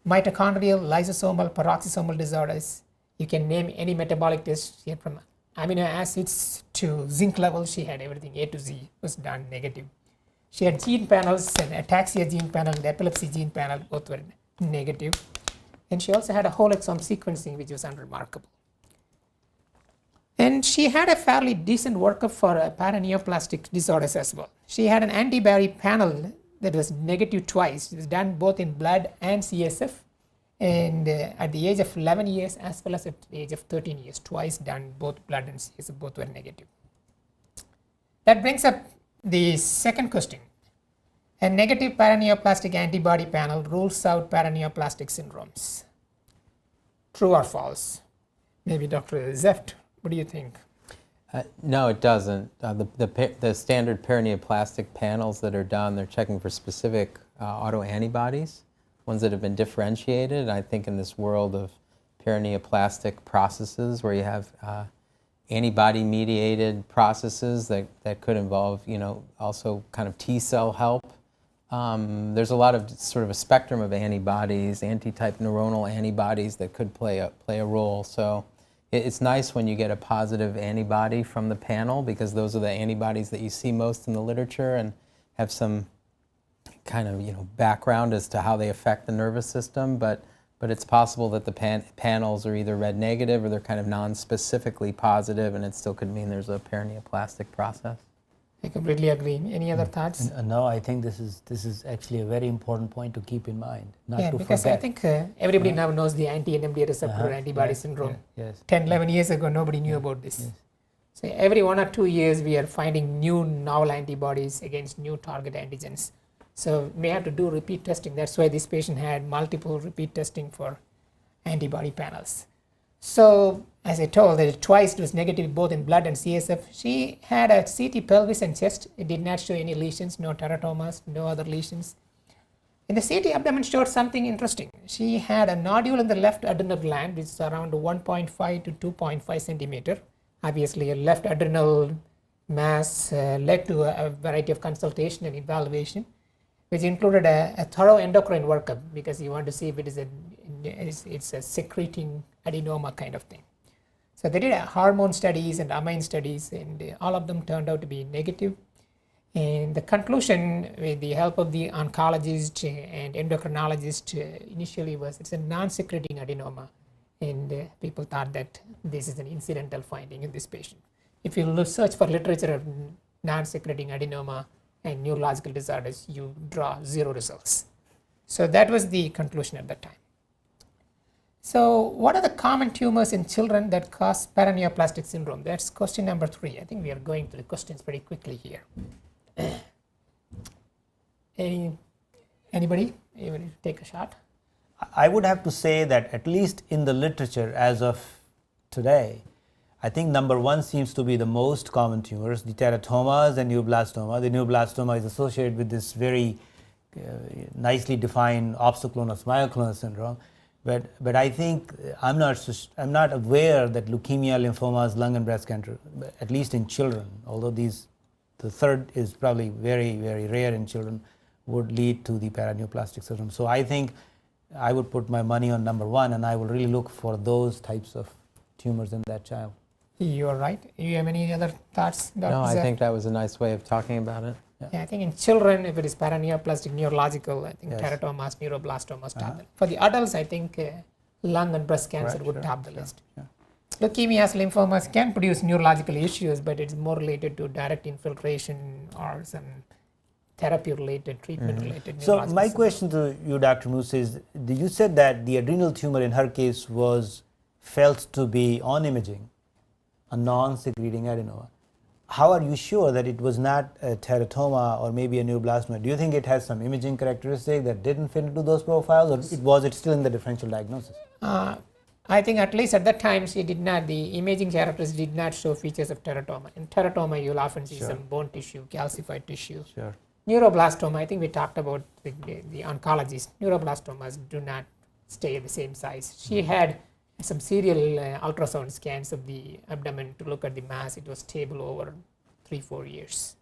mitochondrial, lysosomal, peroxisomal disorders. You can name any metabolic test. She had from amino acids to zinc levels. She had everything A to Z was done negative. She had gene panels, and ataxia gene panel and epilepsy gene panel, both were negative. And she also had a whole exome sequencing, which was unremarkable. And she had a fairly decent workup for paraneoplastic disorders as well. She had an antibody panel that was negative twice. It was done both in blood and CSF, and at the age of 11 years as well as at the age of 13 years, twice done, both blood and CSF, both were negative. That brings up the second question. A negative paraneoplastic antibody panel rules out paraneoplastic syndromes. True or false? Maybe Dr. Zeft, what do you think? No, it doesn't. The standard paraneoplastic panels that are done, they're checking for specific autoantibodies, ones that have been differentiated. I think in this world of paraneoplastic processes where you have antibody-mediated processes that could involve, also kind of T-cell help. There's a lot of sort of a spectrum of antibodies, anti-type neuronal antibodies that could play a role. So it's nice when you get a positive antibody from the panel, because those are the antibodies that you see most in the literature and have some kind of background as to how they affect the nervous system. But it's possible that the panels are either red negative or they're kind of non-specifically positive, and it still could mean there's a paraneoplastic process. I completely agree. Any other thoughts? No, I think this is actually a very important point to keep in mind. Because I think everybody now knows the anti-NMDA receptor antibody syndrome. 10, 11 years ago, nobody knew about this. So every 1 or 2 years, we are finding new novel antibodies against new target antigens. So we have to do repeat testing. That's why this patient had multiple repeat testing for antibody panels. So as I told, that twice it was negative both in blood and CSF. She had a CT pelvis and chest. It did not show any lesions, no teratomas, no other lesions. In the CT abdomen showed something interesting. She had a nodule in the left adrenal gland, which is around 1.5 to 2.5 centimeter. Obviously, a left adrenal mass led to a variety of consultation and evaluation, which included a thorough endocrine workup, because you want to see if it is it's a secreting adenoma kind of thing. So they did hormone studies and amine studies, and all of them turned out to be negative. And the conclusion, with the help of the oncologist and endocrinologist, initially was it's a non-secreting adenoma, and people thought that this is an incidental finding in this patient. If you search for literature of non-secreting adenoma and neurological disorders, you draw 0 results. So that was the conclusion at that time. So what are the common tumors in children that cause paraneoplastic syndrome? That's question number 3. I think we are going through the questions pretty quickly here. Anybody? You want to take a shot? I would have to say that at least in the literature as of today, I think number 1 seems to be the most common tumors, the teratomas and neuroblastoma. The neuroblastoma is associated with this very nicely defined obstaclonus myoclonus syndrome. But I think I'm not aware that leukemia, lymphomas, lung and breast cancer, at least in children, although the third is probably very, very rare in children, would lead to the paraneoplastic syndrome. So I think I would put my money on number one, and I will really look for those types of tumors in that child. You're right. You have any other thoughts, Dr. No, I Zeft? think that was a nice way of talking about it. Yeah, I think in children, if it is paraneoplastic, neurological, I think Yes. teratomas, neuroblastomas top the. For the adults, I think lung and breast cancer Right, would sure, top the sure, list. yeah. Leukemias, lymphomas can produce neurological issues, but it's more related to direct infiltration or some therapy-related, treatment-related. So neurological my symptoms. question to you, Dr. Moosa, is you said that the adrenal tumor in her case was felt to be on imaging a non-secreting adenoma. How are you sure that it was not a teratoma or maybe a neuroblastoma? Do you think it has some imaging characteristic that didn't fit into those profiles, or was it still in the differential diagnosis? I think at least at that time she did not, the imaging characteristics did not show features of teratoma. In teratoma, you'll often see Sure. some bone tissue, calcified tissue. Sure. Neuroblastoma, I think we talked about the oncologists. Neuroblastomas do not stay the same size. She had some serial ultrasound scans of the abdomen to look at the mass. It was stable over 3-4 years.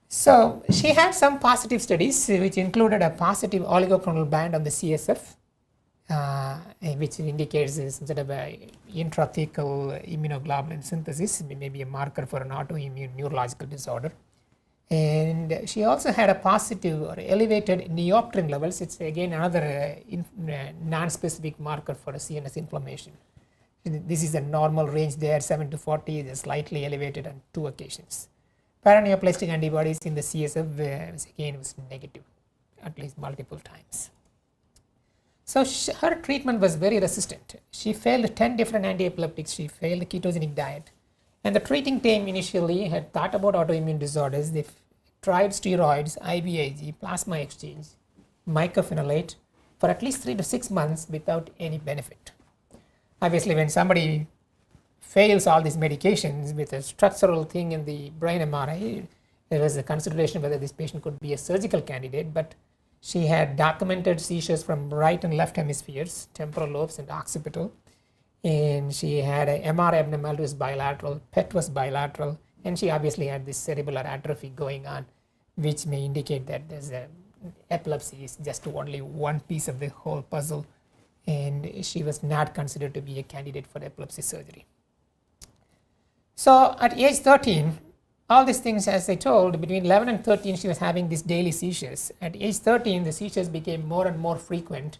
So she had some positive studies, which included a positive oligochronal band on the CSF, which indicates some sort of a intrathecal immunoglobulin synthesis, maybe a marker for an autoimmune neurological disorder. And she also had a positive or elevated neopterin levels. It's again another non-specific marker for a CNS inflammation. This is a normal range there, 7 to 40, is slightly elevated on 2 occasions. Paraneoplastic antibodies in the CSF was negative, at least multiple times. So her treatment was very resistant. She failed 10 different antiepileptics. She failed the ketogenic diet. And the treating team initially had thought about autoimmune disorders. They tried steroids, IVIG, plasma exchange, mycophenolate for at least 3 to 6 months without any benefit. Obviously, when somebody fails all these medications with a structural thing in the brain MRI, there was a consideration whether this patient could be a surgical candidate, but she had documented seizures from right and left hemispheres, temporal lobes and occipital. And she had an MRI abnormality was bilateral, PET was bilateral, and she obviously had this cerebellar atrophy going on, which may indicate that there's a epilepsy is just only one piece of the whole puzzle, and she was not considered to be a candidate for epilepsy surgery. So at age 13, all these things, as I told, between 11 and 13, she was having these daily seizures. At age 13, the seizures became more and more frequent.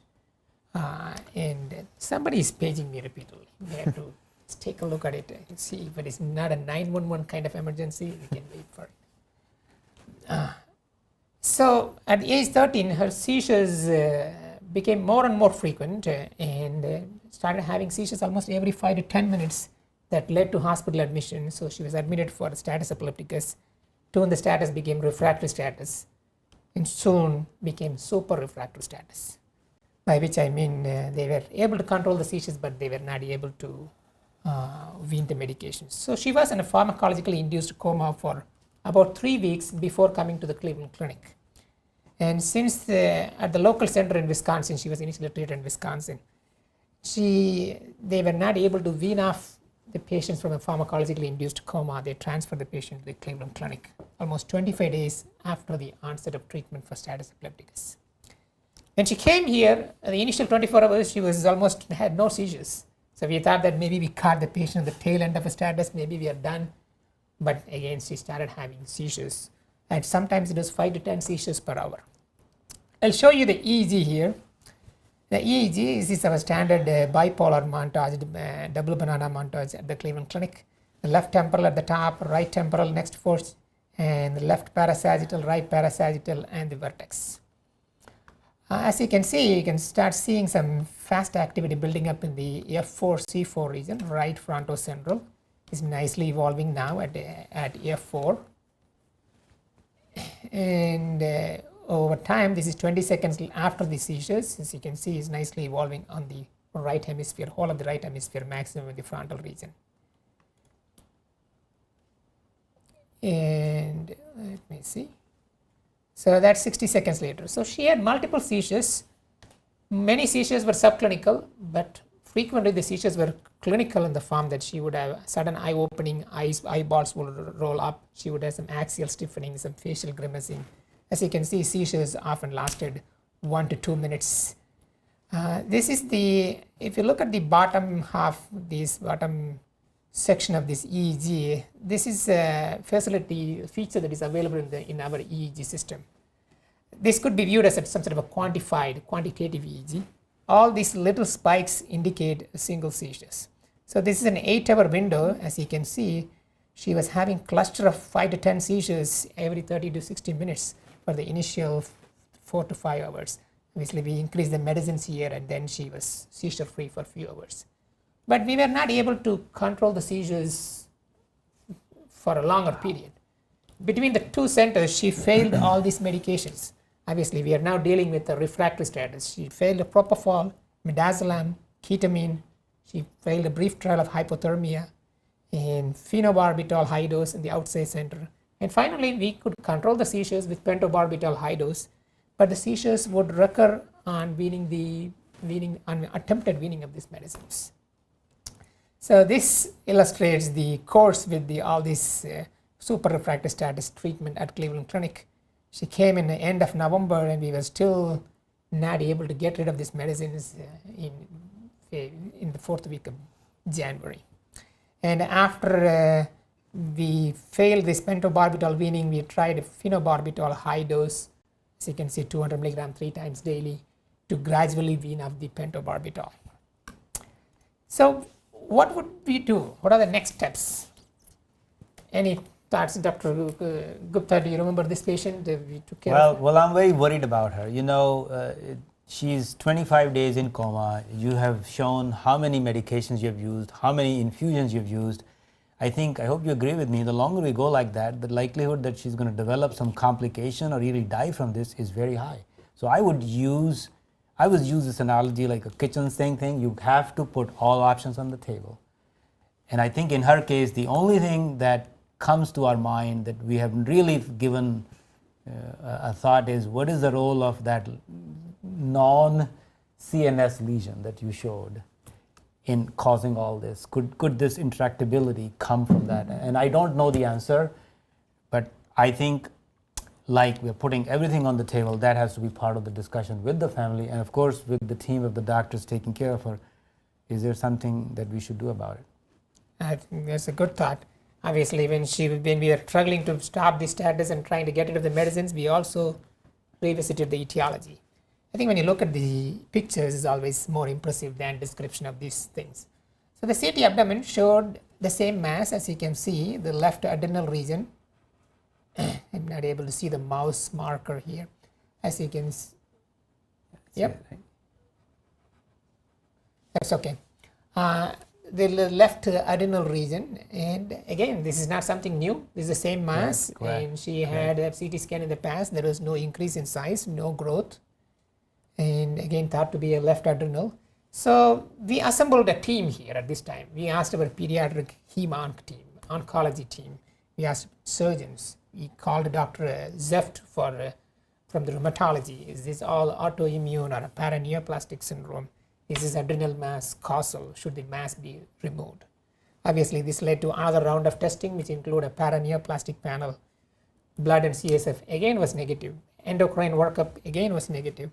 And somebody is paging me repeatedly. We have to take a look at it and see if it is not a 911 kind of emergency, we can wait for it. So at age 13, her seizures became more and more frequent and started having seizures almost every 5 to 10 minutes. That led to hospital admission. So she was admitted for status epilepticus. Soon the status became refractory status, and soon became super refractory status. By which I mean they were able to control the seizures, but they were not able to wean the medications. So she was in a pharmacologically induced coma for about 3 weeks before coming to the Cleveland Clinic. And since at the local center in Wisconsin, she was initially treated in Wisconsin, they were not able to wean off the patients from a pharmacologically induced coma. They transferred the patient to the Cleveland Clinic almost 25 days after the onset of treatment for status epilepticus. When she came here, the initial 24 hours, she was almost had no seizures. So we thought that maybe we caught the patient at the tail end of a status, maybe we are done. But again, she started having seizures. And sometimes it was 5 to 10 seizures per hour. I'll show you the EEG here. The EEG is our standard bipolar montage, double banana montage at the Cleveland Clinic. The left temporal at the top, right temporal next force, and the left parasagittal, right parasagittal, and the vertex. As you can see, you can start seeing some fast activity building up in the F4, C4 region, right frontocentral. Is nicely evolving now at F4. And over time, this is 20 seconds after the seizures, as you can see, is nicely evolving on the right hemisphere, whole of the right hemisphere, maximum in the frontal region. And let me see. So that's 60 seconds later. So she had multiple seizures Many seizures were subclinical, but frequently the seizures were clinical in the form that she would have sudden eye opening, eyeballs would roll up, she would have some axial stiffening, some facial grimacing. As you can see, seizures often lasted 1 to 2 minutes. This is if you look at the bottom half, this bottom section of this EEG, this is a feature that is available in our EEG system. This could be viewed as some sort of a quantitative EEG. All these little spikes indicate single seizures. So this is an 8-hour window. As you can see, she was having cluster of 5 to 10 seizures every 30 to 60 minutes for the initial 4 to 5 hours. Obviously, we increased the medicines here, and then she was seizure free for a few hours. But we were not able to control the seizures for a longer period. Between the two centers, she failed all these medications. Obviously, we are now dealing with the refractory status. She failed propofol, midazolam, ketamine. She failed a brief trial of hypothermia and phenobarbital high dose in the outside center. And finally, we could control the seizures with pentobarbital high dose, but the seizures would recur on attempted weaning of these medicines. So this illustrates the course with all this super refractory status treatment at Cleveland Clinic. She came in the end of November, and we were still not able to get rid of these medicines in the 4th week of January. And after we failed this pentobarbital weaning, we tried phenobarbital high dose, as you can see 200 milligram 3 times daily, to gradually wean off the pentobarbital. So what would we do? What are the next steps? Any thoughts, Dr. Gupta? Do you remember this patient we took care of? Well, I'm very worried about her. She's 25 days in coma. You have shown how many medications you've used, how many infusions you've used. I hope you agree with me, the longer we go like that, the likelihood that she's going to develop some complication or really die from this is very high. So I would use this analogy like a kitchen sink thing. You have to put all options on the table. And I think in her case, the only thing that comes to our mind that we haven't really given a thought is, what is the role of that non-CNS lesion that you showed in causing all this? Could this intractability come from that? And I don't know the answer, but I think like we're putting everything on the table, that has to be part of the discussion with the family and of course with the team of the doctors taking care of her. Is there something that we should do about it? I think that's a good thought. Obviously, when we are struggling to stop the status and trying to get rid of the medicines, we also revisited the etiology. I think when you look at the pictures, it's always more impressive than description of these things. So the CT abdomen showed the same mass, as you can see, the left adrenal region. I'm not able to see the mouse marker here. As you can see, yep, that's okay. The left adrenal region, and again, this is not something new. This is the same mass, and she had a CT scan in the past. There was no increase in size, no growth, and again thought to be a left adrenal. So we assembled a team here at this time. We asked our pediatric hem-onc team, oncology team. We asked surgeons. We called Dr. Zeft from the rheumatology. Is this all autoimmune or a paraneoplastic syndrome? Is this adrenal mass causal? Should the mass be removed? Obviously, this led to another round of testing, which include a paraneoplastic panel. Blood and CSF again was negative. Endocrine workup again was negative.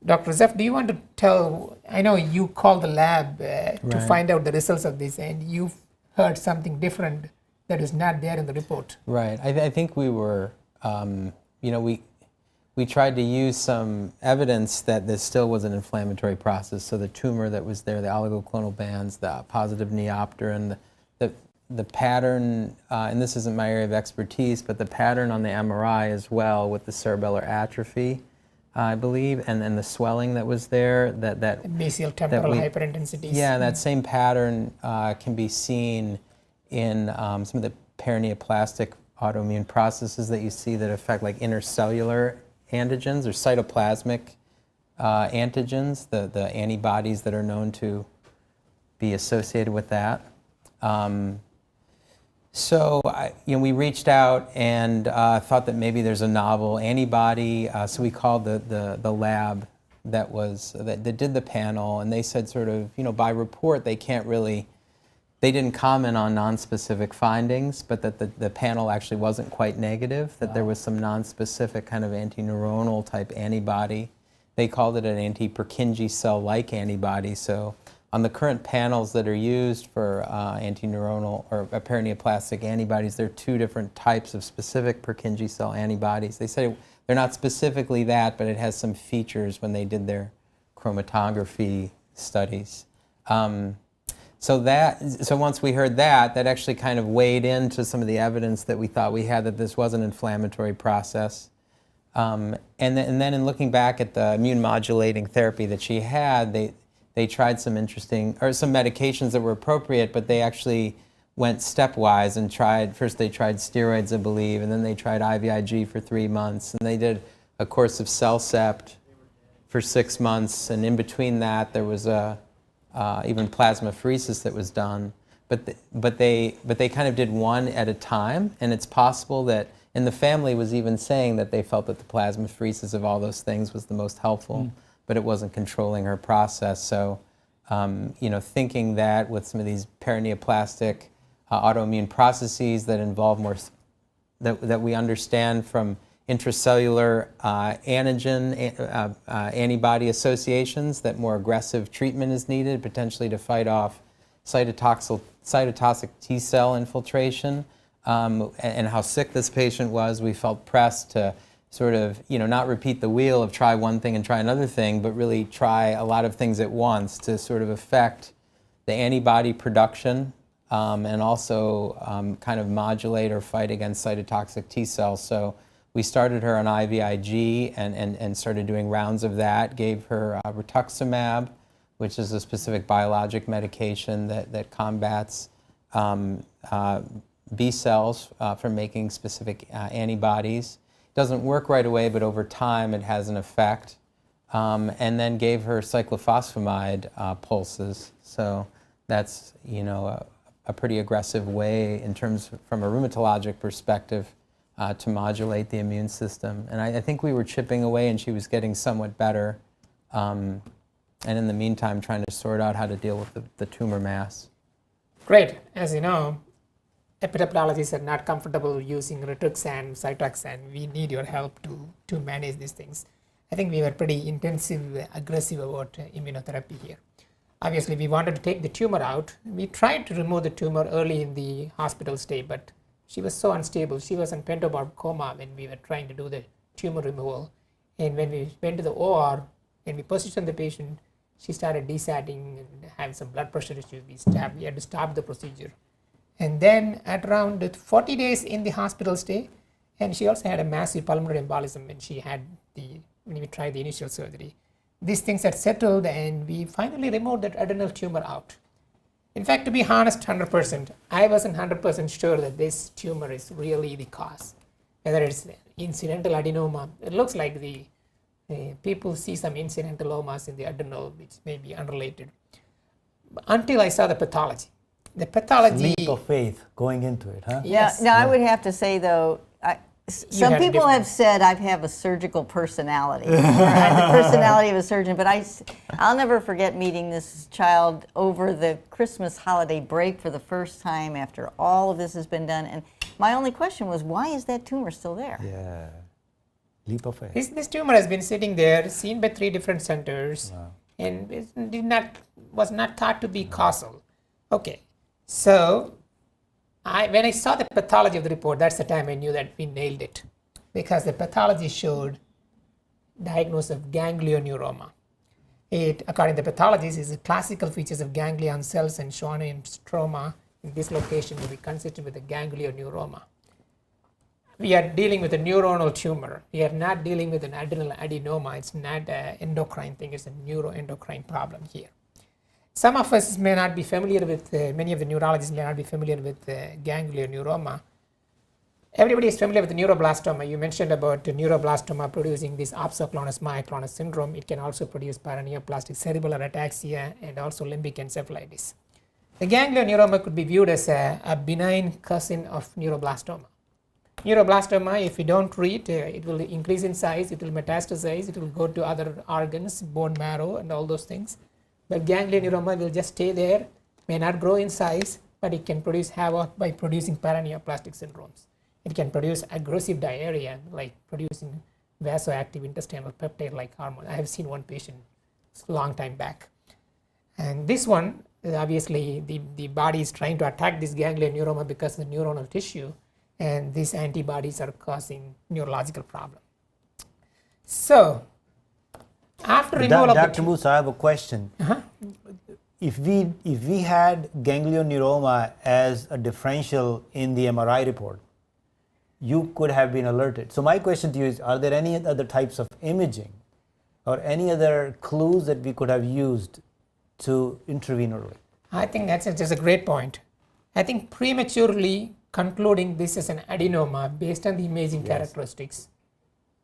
Dr. Zeft, do you want to tell? I know you called the lab to find out the results of this, and you've heard something different that is not there in the report. Right. I think we were, we tried to use some evidence that this still was an inflammatory process. So the tumor that was there, the oligoclonal bands, the positive neopterin, the pattern, and this isn't my area of expertise, but the pattern on the MRI as well with the cerebellar atrophy, I believe, and then the swelling that was there. That mesial temporal hyperintensities. Yeah, that same pattern can be seen in some of the paraneoplastic autoimmune processes that you see that affect like intercellular antigens or cytoplasmic antigens, the antibodies that are known to be associated with that. So we reached out and thought that maybe there's a novel antibody. So we called the lab that did the panel, and they said sort of, by report they didn't comment on non-specific findings, but that the panel actually wasn't quite negative, that there was some non-specific kind of antineuronal type antibody. They called it an anti-Purkinje cell-like antibody. So on the current panels that are used for antineuronal or paraneoplastic antibodies, there are two different types of specific Purkinje cell antibodies. They say they're not specifically that, but it has some features when they did their chromatography studies. So once we heard that actually kind of weighed into some of the evidence that we thought we had that this was an inflammatory process. And then in looking back at the immune modulating therapy that she had, they tried some some medications that were appropriate, but they actually went stepwise and first they tried steroids, I believe, and then they tried IVIG for 3 months, and they did a course of CellCept for 6 months, and in between that there was even plasmapheresis that was done, but they kind of did one at a time, and it's possible that, and the family was even saying that they felt that the plasmapheresis of all those things was the most helpful, but it wasn't controlling her process. So, thinking that with some of these paraneoplastic autoimmune processes that involve more, that we understand from intracellular antigen antibody associations, that more aggressive treatment is needed, potentially to fight off cytotoxic T cell infiltration, and how sick this patient was, we felt pressed to sort of, not repeat the wheel of try one thing and try another thing, but really try a lot of things at once to sort of affect the antibody production and also kind of modulate or fight against cytotoxic T cells. So we started her on IVIG and started doing rounds of that, gave her rituximab, which is a specific biologic medication that combats B cells from making specific antibodies. Doesn't work right away, but over time it has an effect. And then gave her cyclophosphamide pulses. So that's, a pretty aggressive way in terms from a rheumatologic perspective to modulate the immune system. And I think we were chipping away and she was getting somewhat better. And in the meantime, trying to sort out how to deal with the tumor mass. Great. As you know, epidemiologists are not comfortable using Rituxan, Cytoxan. We need your help to manage these things. I think we were pretty intensive, aggressive about immunotherapy here. Obviously, we wanted to take the tumor out. We tried to remove the tumor early in the hospital stay, but she was so unstable. She was in pentobarb coma when we were trying to do the tumor removal. And when we went to the OR, and we positioned the patient, she started desatting and having some blood pressure issues. We had to stop the procedure. And then at around 40 days in the hospital stay, and she also had a massive pulmonary embolism when we tried the initial surgery. These things had settled and we finally removed that adrenal tumor out. In fact, to be honest, 100%, I wasn't 100% sure that this tumor is really the cause. Whether it's incidental adenoma, it looks like the people see some incidentalomas in the adrenal, which may be unrelated. Until I saw the pathology. The pathology. Leap of faith going into it, huh? Yes. Now, I would have to say, though, some had a people have different- said I have a surgical personality, or I have the personality of a surgeon, but I'll never forget meeting this child over the Christmas holiday break for the first time after all of this has been done. And my only question was, why is that tumor still there? Yeah. Leap of faith. This tumor has been sitting there, seen by 3 different centers, and was not thought to be causal. Okay, so when I saw the pathology of the report, that's the time I knew that we nailed it, because the pathology showed diagnosis of ganglioneuroma. It, according to the pathologists, is the classical features of ganglion cells and Schwann stroma in this location will be consistent with the ganglioneuroma. We are dealing with a neuronal tumor. We are not dealing with an adrenal adenoma. It's not an endocrine thing. It's a neuroendocrine problem here. Some of us may not be familiar with, many of the neurologists may not be familiar with ganglioneuroma. Everybody is familiar with the neuroblastoma. You mentioned about the neuroblastoma producing this opsoclonus myoclonus syndrome. It can also produce paraneoplastic cerebellar ataxia and also limbic encephalitis. The ganglioneuroma could be viewed as a benign cousin of neuroblastoma. Neuroblastoma, if you don't treat, it will increase in size, it will metastasize, it will go to other organs, bone marrow and all those things. But ganglioneuroma will just stay there, may not grow in size, but it can produce havoc by producing paraneoplastic syndromes. It can produce aggressive diarrhea, like producing vasoactive intestinal peptide-like hormone. I have seen one patient a long time back. And this one, obviously, the body is trying to attack this ganglioneuroma because of the neuronal tissue, and these antibodies are causing neurological problem. So, after removal of Dr. Moosa, I have a question. If we had ganglioneuroma as a differential in the MRI report, you could have been alerted. So my question to you is, are there any other types of imaging or any other clues that we could have used to intervene early? I think that's just a great point. I think prematurely concluding this is an adenoma based on the imaging characteristics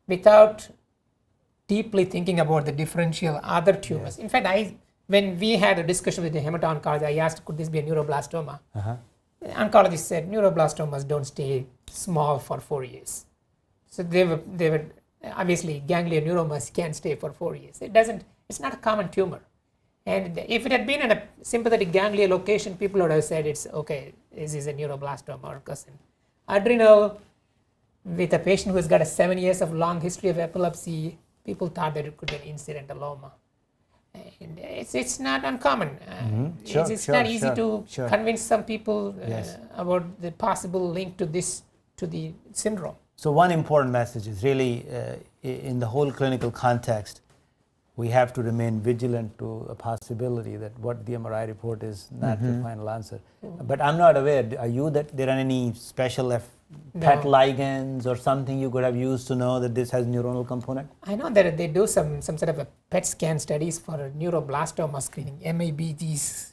without deeply thinking about the differential other tumors. In fact, when we had a discussion with the hemato-oncologist, I asked, could this be a neuroblastoma? The oncologist said, neuroblastomas don't stay small for 4 years. So they were obviously ganglioneuromas can't stay for 4 years. It's not a common tumor. And if it had been in a sympathetic ganglia location, people would have said it's okay, this is a neuroblastoma or cousin. Adrenal, with a patient who has got a 7 years of long history of epilepsy, people thought that it could be an incidentaloma. And it's not uncommon. It's not easy to convince some people about the possible link to the syndrome. So one important message is really in the whole clinical context, we have to remain vigilant to a possibility that what the MRI report is not the final answer. But I'm not aware, are you that there are any special PET ligands or something you could have used to know that this has neuronal component? I know that they do some sort of a PET scan studies for neuroblastoma screening, MABG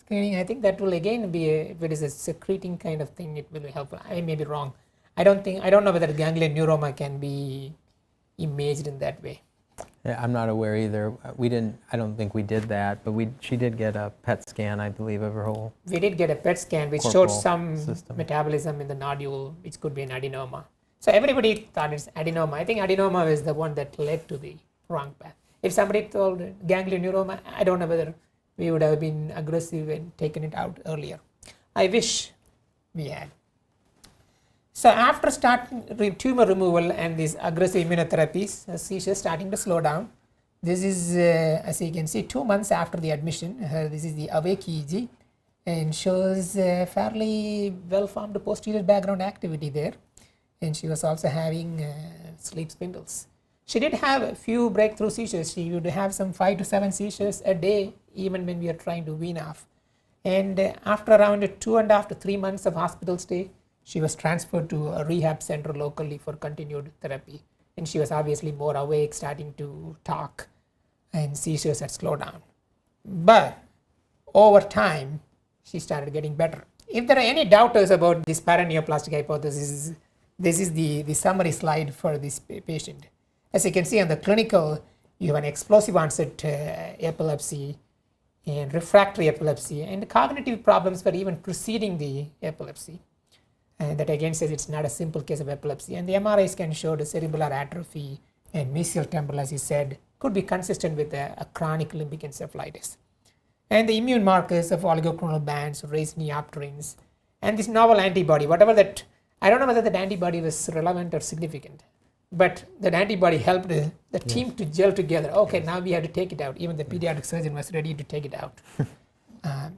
screening. I think that will again be, if it is a secreting kind of thing, it will be helpful. I may be wrong. I don't know whether ganglioneuroma can be imaged in that way. Yeah, I'm not aware either. I don't think we did that, but she did get a PET scan, I believe, of her whole. We did get a PET scan which showed some metabolism in the nodule, which could be an adenoma. So everybody thought it's adenoma. I think adenoma is the one that led to the wrong path. If somebody told ganglioneuroma, I don't know whether we would have been aggressive and taken it out earlier. I wish we had. So after starting tumor removal and these aggressive immunotherapies, seizures starting to slow down. This is, as you can see, 2 months after the admission. This is the awake EEG and shows fairly well-formed posterior background activity there. And she was also having sleep spindles. She did have a few breakthrough seizures. She would have some 5 to 7 seizures a day, even when we are trying to wean off. And after around 2.5 to 3 months of hospital stay, she was transferred to a rehab center locally for continued therapy. And she was obviously more awake, starting to talk, and seizures had slowed down. But over time, she started getting better. If there are any doubters about this paraneoplastic hypothesis, this is the summary slide for this patient. As you can see on the clinical, you have an explosive onset epilepsy and refractory epilepsy and cognitive problems were even preceding the epilepsy. And that again says it's not a simple case of epilepsy. And the MRI scan showed a cerebellar atrophy and mesial temporal, as you said, could be consistent with a chronic limbic encephalitis. And the immune markers of oligoclonal bands, raised neopterins, and this novel antibody, whatever that, I don't know whether that antibody was relevant or significant, but that antibody helped the team to gel together. Okay, now we have to take it out. Even the pediatric surgeon was ready to take it out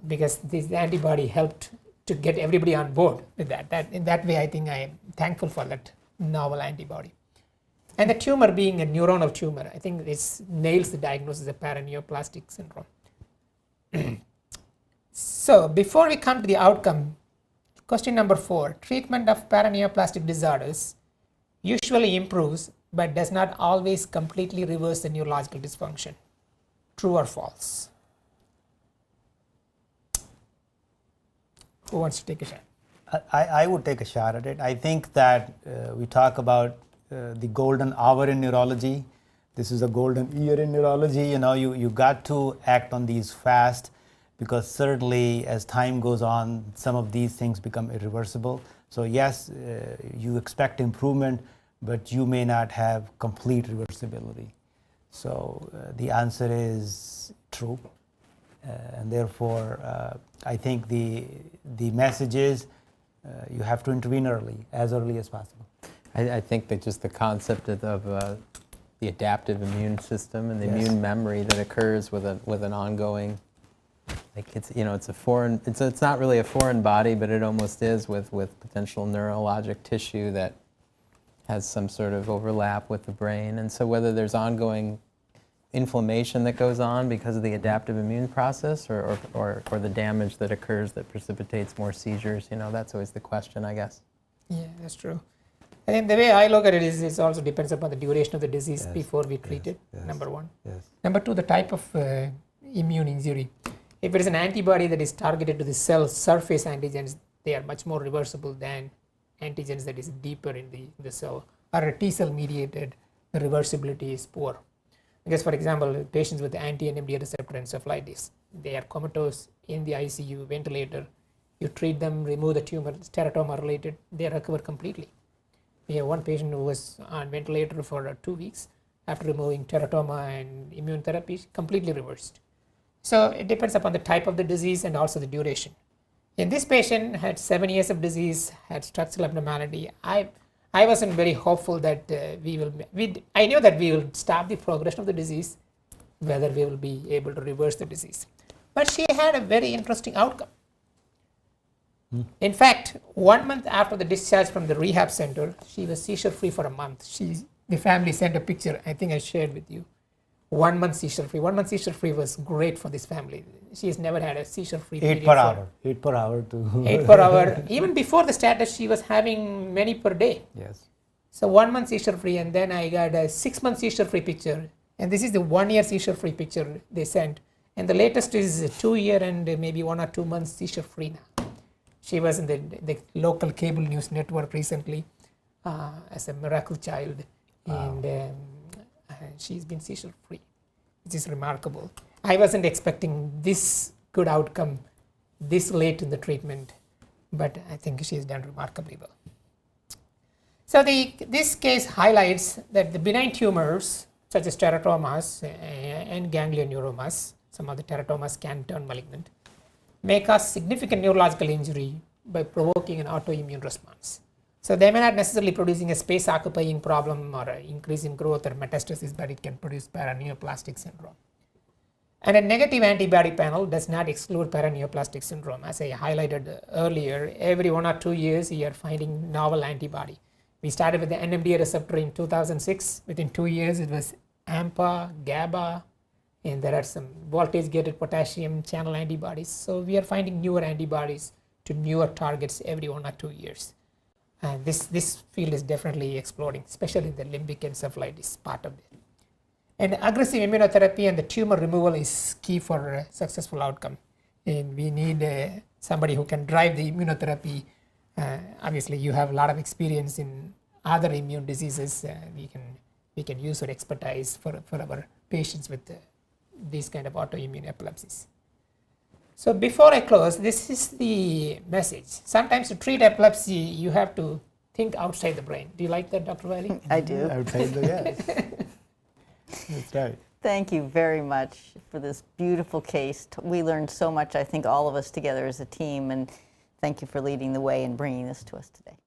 because this antibody helped to get everybody on board with that. In that way, I think I am thankful for that novel antibody. And the tumor being a neuronal tumor, I think this nails the diagnosis of paraneoplastic syndrome. So before we come to the outcome, question number 4, treatment of paraneoplastic disorders usually improves but does not always completely reverse the neurological dysfunction. True or false? Who wants to take a shot? I would take a shot at it. I think that we talk about the golden hour in neurology. This is a golden year in neurology. You got to act on these fast because certainly as time goes on, some of these things become irreversible. So yes, you expect improvement, but you may not have complete reversibility. So the answer is true, and therefore I think the message is you have to intervene as early as possible. I think that just the concept of the adaptive immune system and the immune memory that occurs with an ongoing, like it's not really a foreign body, but it almost is with potential neurologic tissue that has some sort of overlap with the brain. And so whether there's ongoing inflammation that goes on because of the adaptive immune process or the damage that occurs that precipitates more seizures, that's always the question, I guess. Yeah, that's true. I think the way I look at it is it also depends upon the duration of the disease before we treat it, number one. Yes. Number two, the type of immune injury. If it is an antibody that is targeted to the cell surface antigens, they are much more reversible than antigens that is deeper in the cell. Or a T cell mediated, the reversibility is poor. Because for example, patients with anti-NMDA receptor encephalitis, they are comatose in the ICU, ventilator. You treat them, remove the tumor, teratoma related, they recover completely. We have one patient who was on ventilator for 2 weeks after removing teratoma and immune therapy, completely reversed. So it depends upon the type of the disease and also the duration. In this patient had 7 years of disease, had structural abnormality. I wasn't very hopeful that I knew that we will stop the progression of the disease, whether we will be able to reverse the disease. But she had a very interesting outcome. In fact, 1 month after the discharge from the rehab center, she was seizure-free for a month. The family sent a picture, I think I shared with you. 1 month seizure-free. 1 month seizure-free was great for this family. She has never had a seizure-free period. 8 per hour. 8 per hour to 8 per hour. Even before the status, she was having many per day. Yes. So 1 month seizure-free, and then I got a 6 month seizure-free picture. And this is the 1 year seizure-free picture they sent. And the latest is 2 year and maybe 1 or 2 months seizure-free now. She was in the local cable news network recently as a miracle child. Wow. And she's been seizure-free, which is remarkable. I wasn't expecting this good outcome this late in the treatment, but I think she's done remarkably well. So this case highlights that the benign tumors, such as teratomas and ganglioneuromas, some of the teratomas can turn malignant, may cause significant neurological injury by provoking an autoimmune response. So they may not necessarily producing a space occupying problem or an increase in growth or metastasis, but it can produce paraneoplastic syndrome. And a negative antibody panel does not exclude paraneoplastic syndrome. As I highlighted earlier, every 1 or 2 years you are finding novel antibody. We started with the NMDA receptor in 2006. Within 2 years it was AMPA, GABA, and there are some voltage-gated potassium channel antibodies. So we are finding newer antibodies to newer targets every 1 or 2 years. And this field is definitely exploding, especially in the limbic encephalitis part of it. And aggressive immunotherapy and the tumor removal is key for a successful outcome. And we need somebody who can drive the immunotherapy. Obviously, you have a lot of experience in other immune diseases. We can use your expertise for our patients with these kind of autoimmune epilepsies. So before I close, this is the message. Sometimes to treat epilepsy, you have to think outside the brain. Do you like that, Dr. Wyllie? I do. Outside the, yes. That's right. Thank you very much for this beautiful case. We learned so much, I think, all of us together as a team, and thank you for leading the way and bringing this to us today.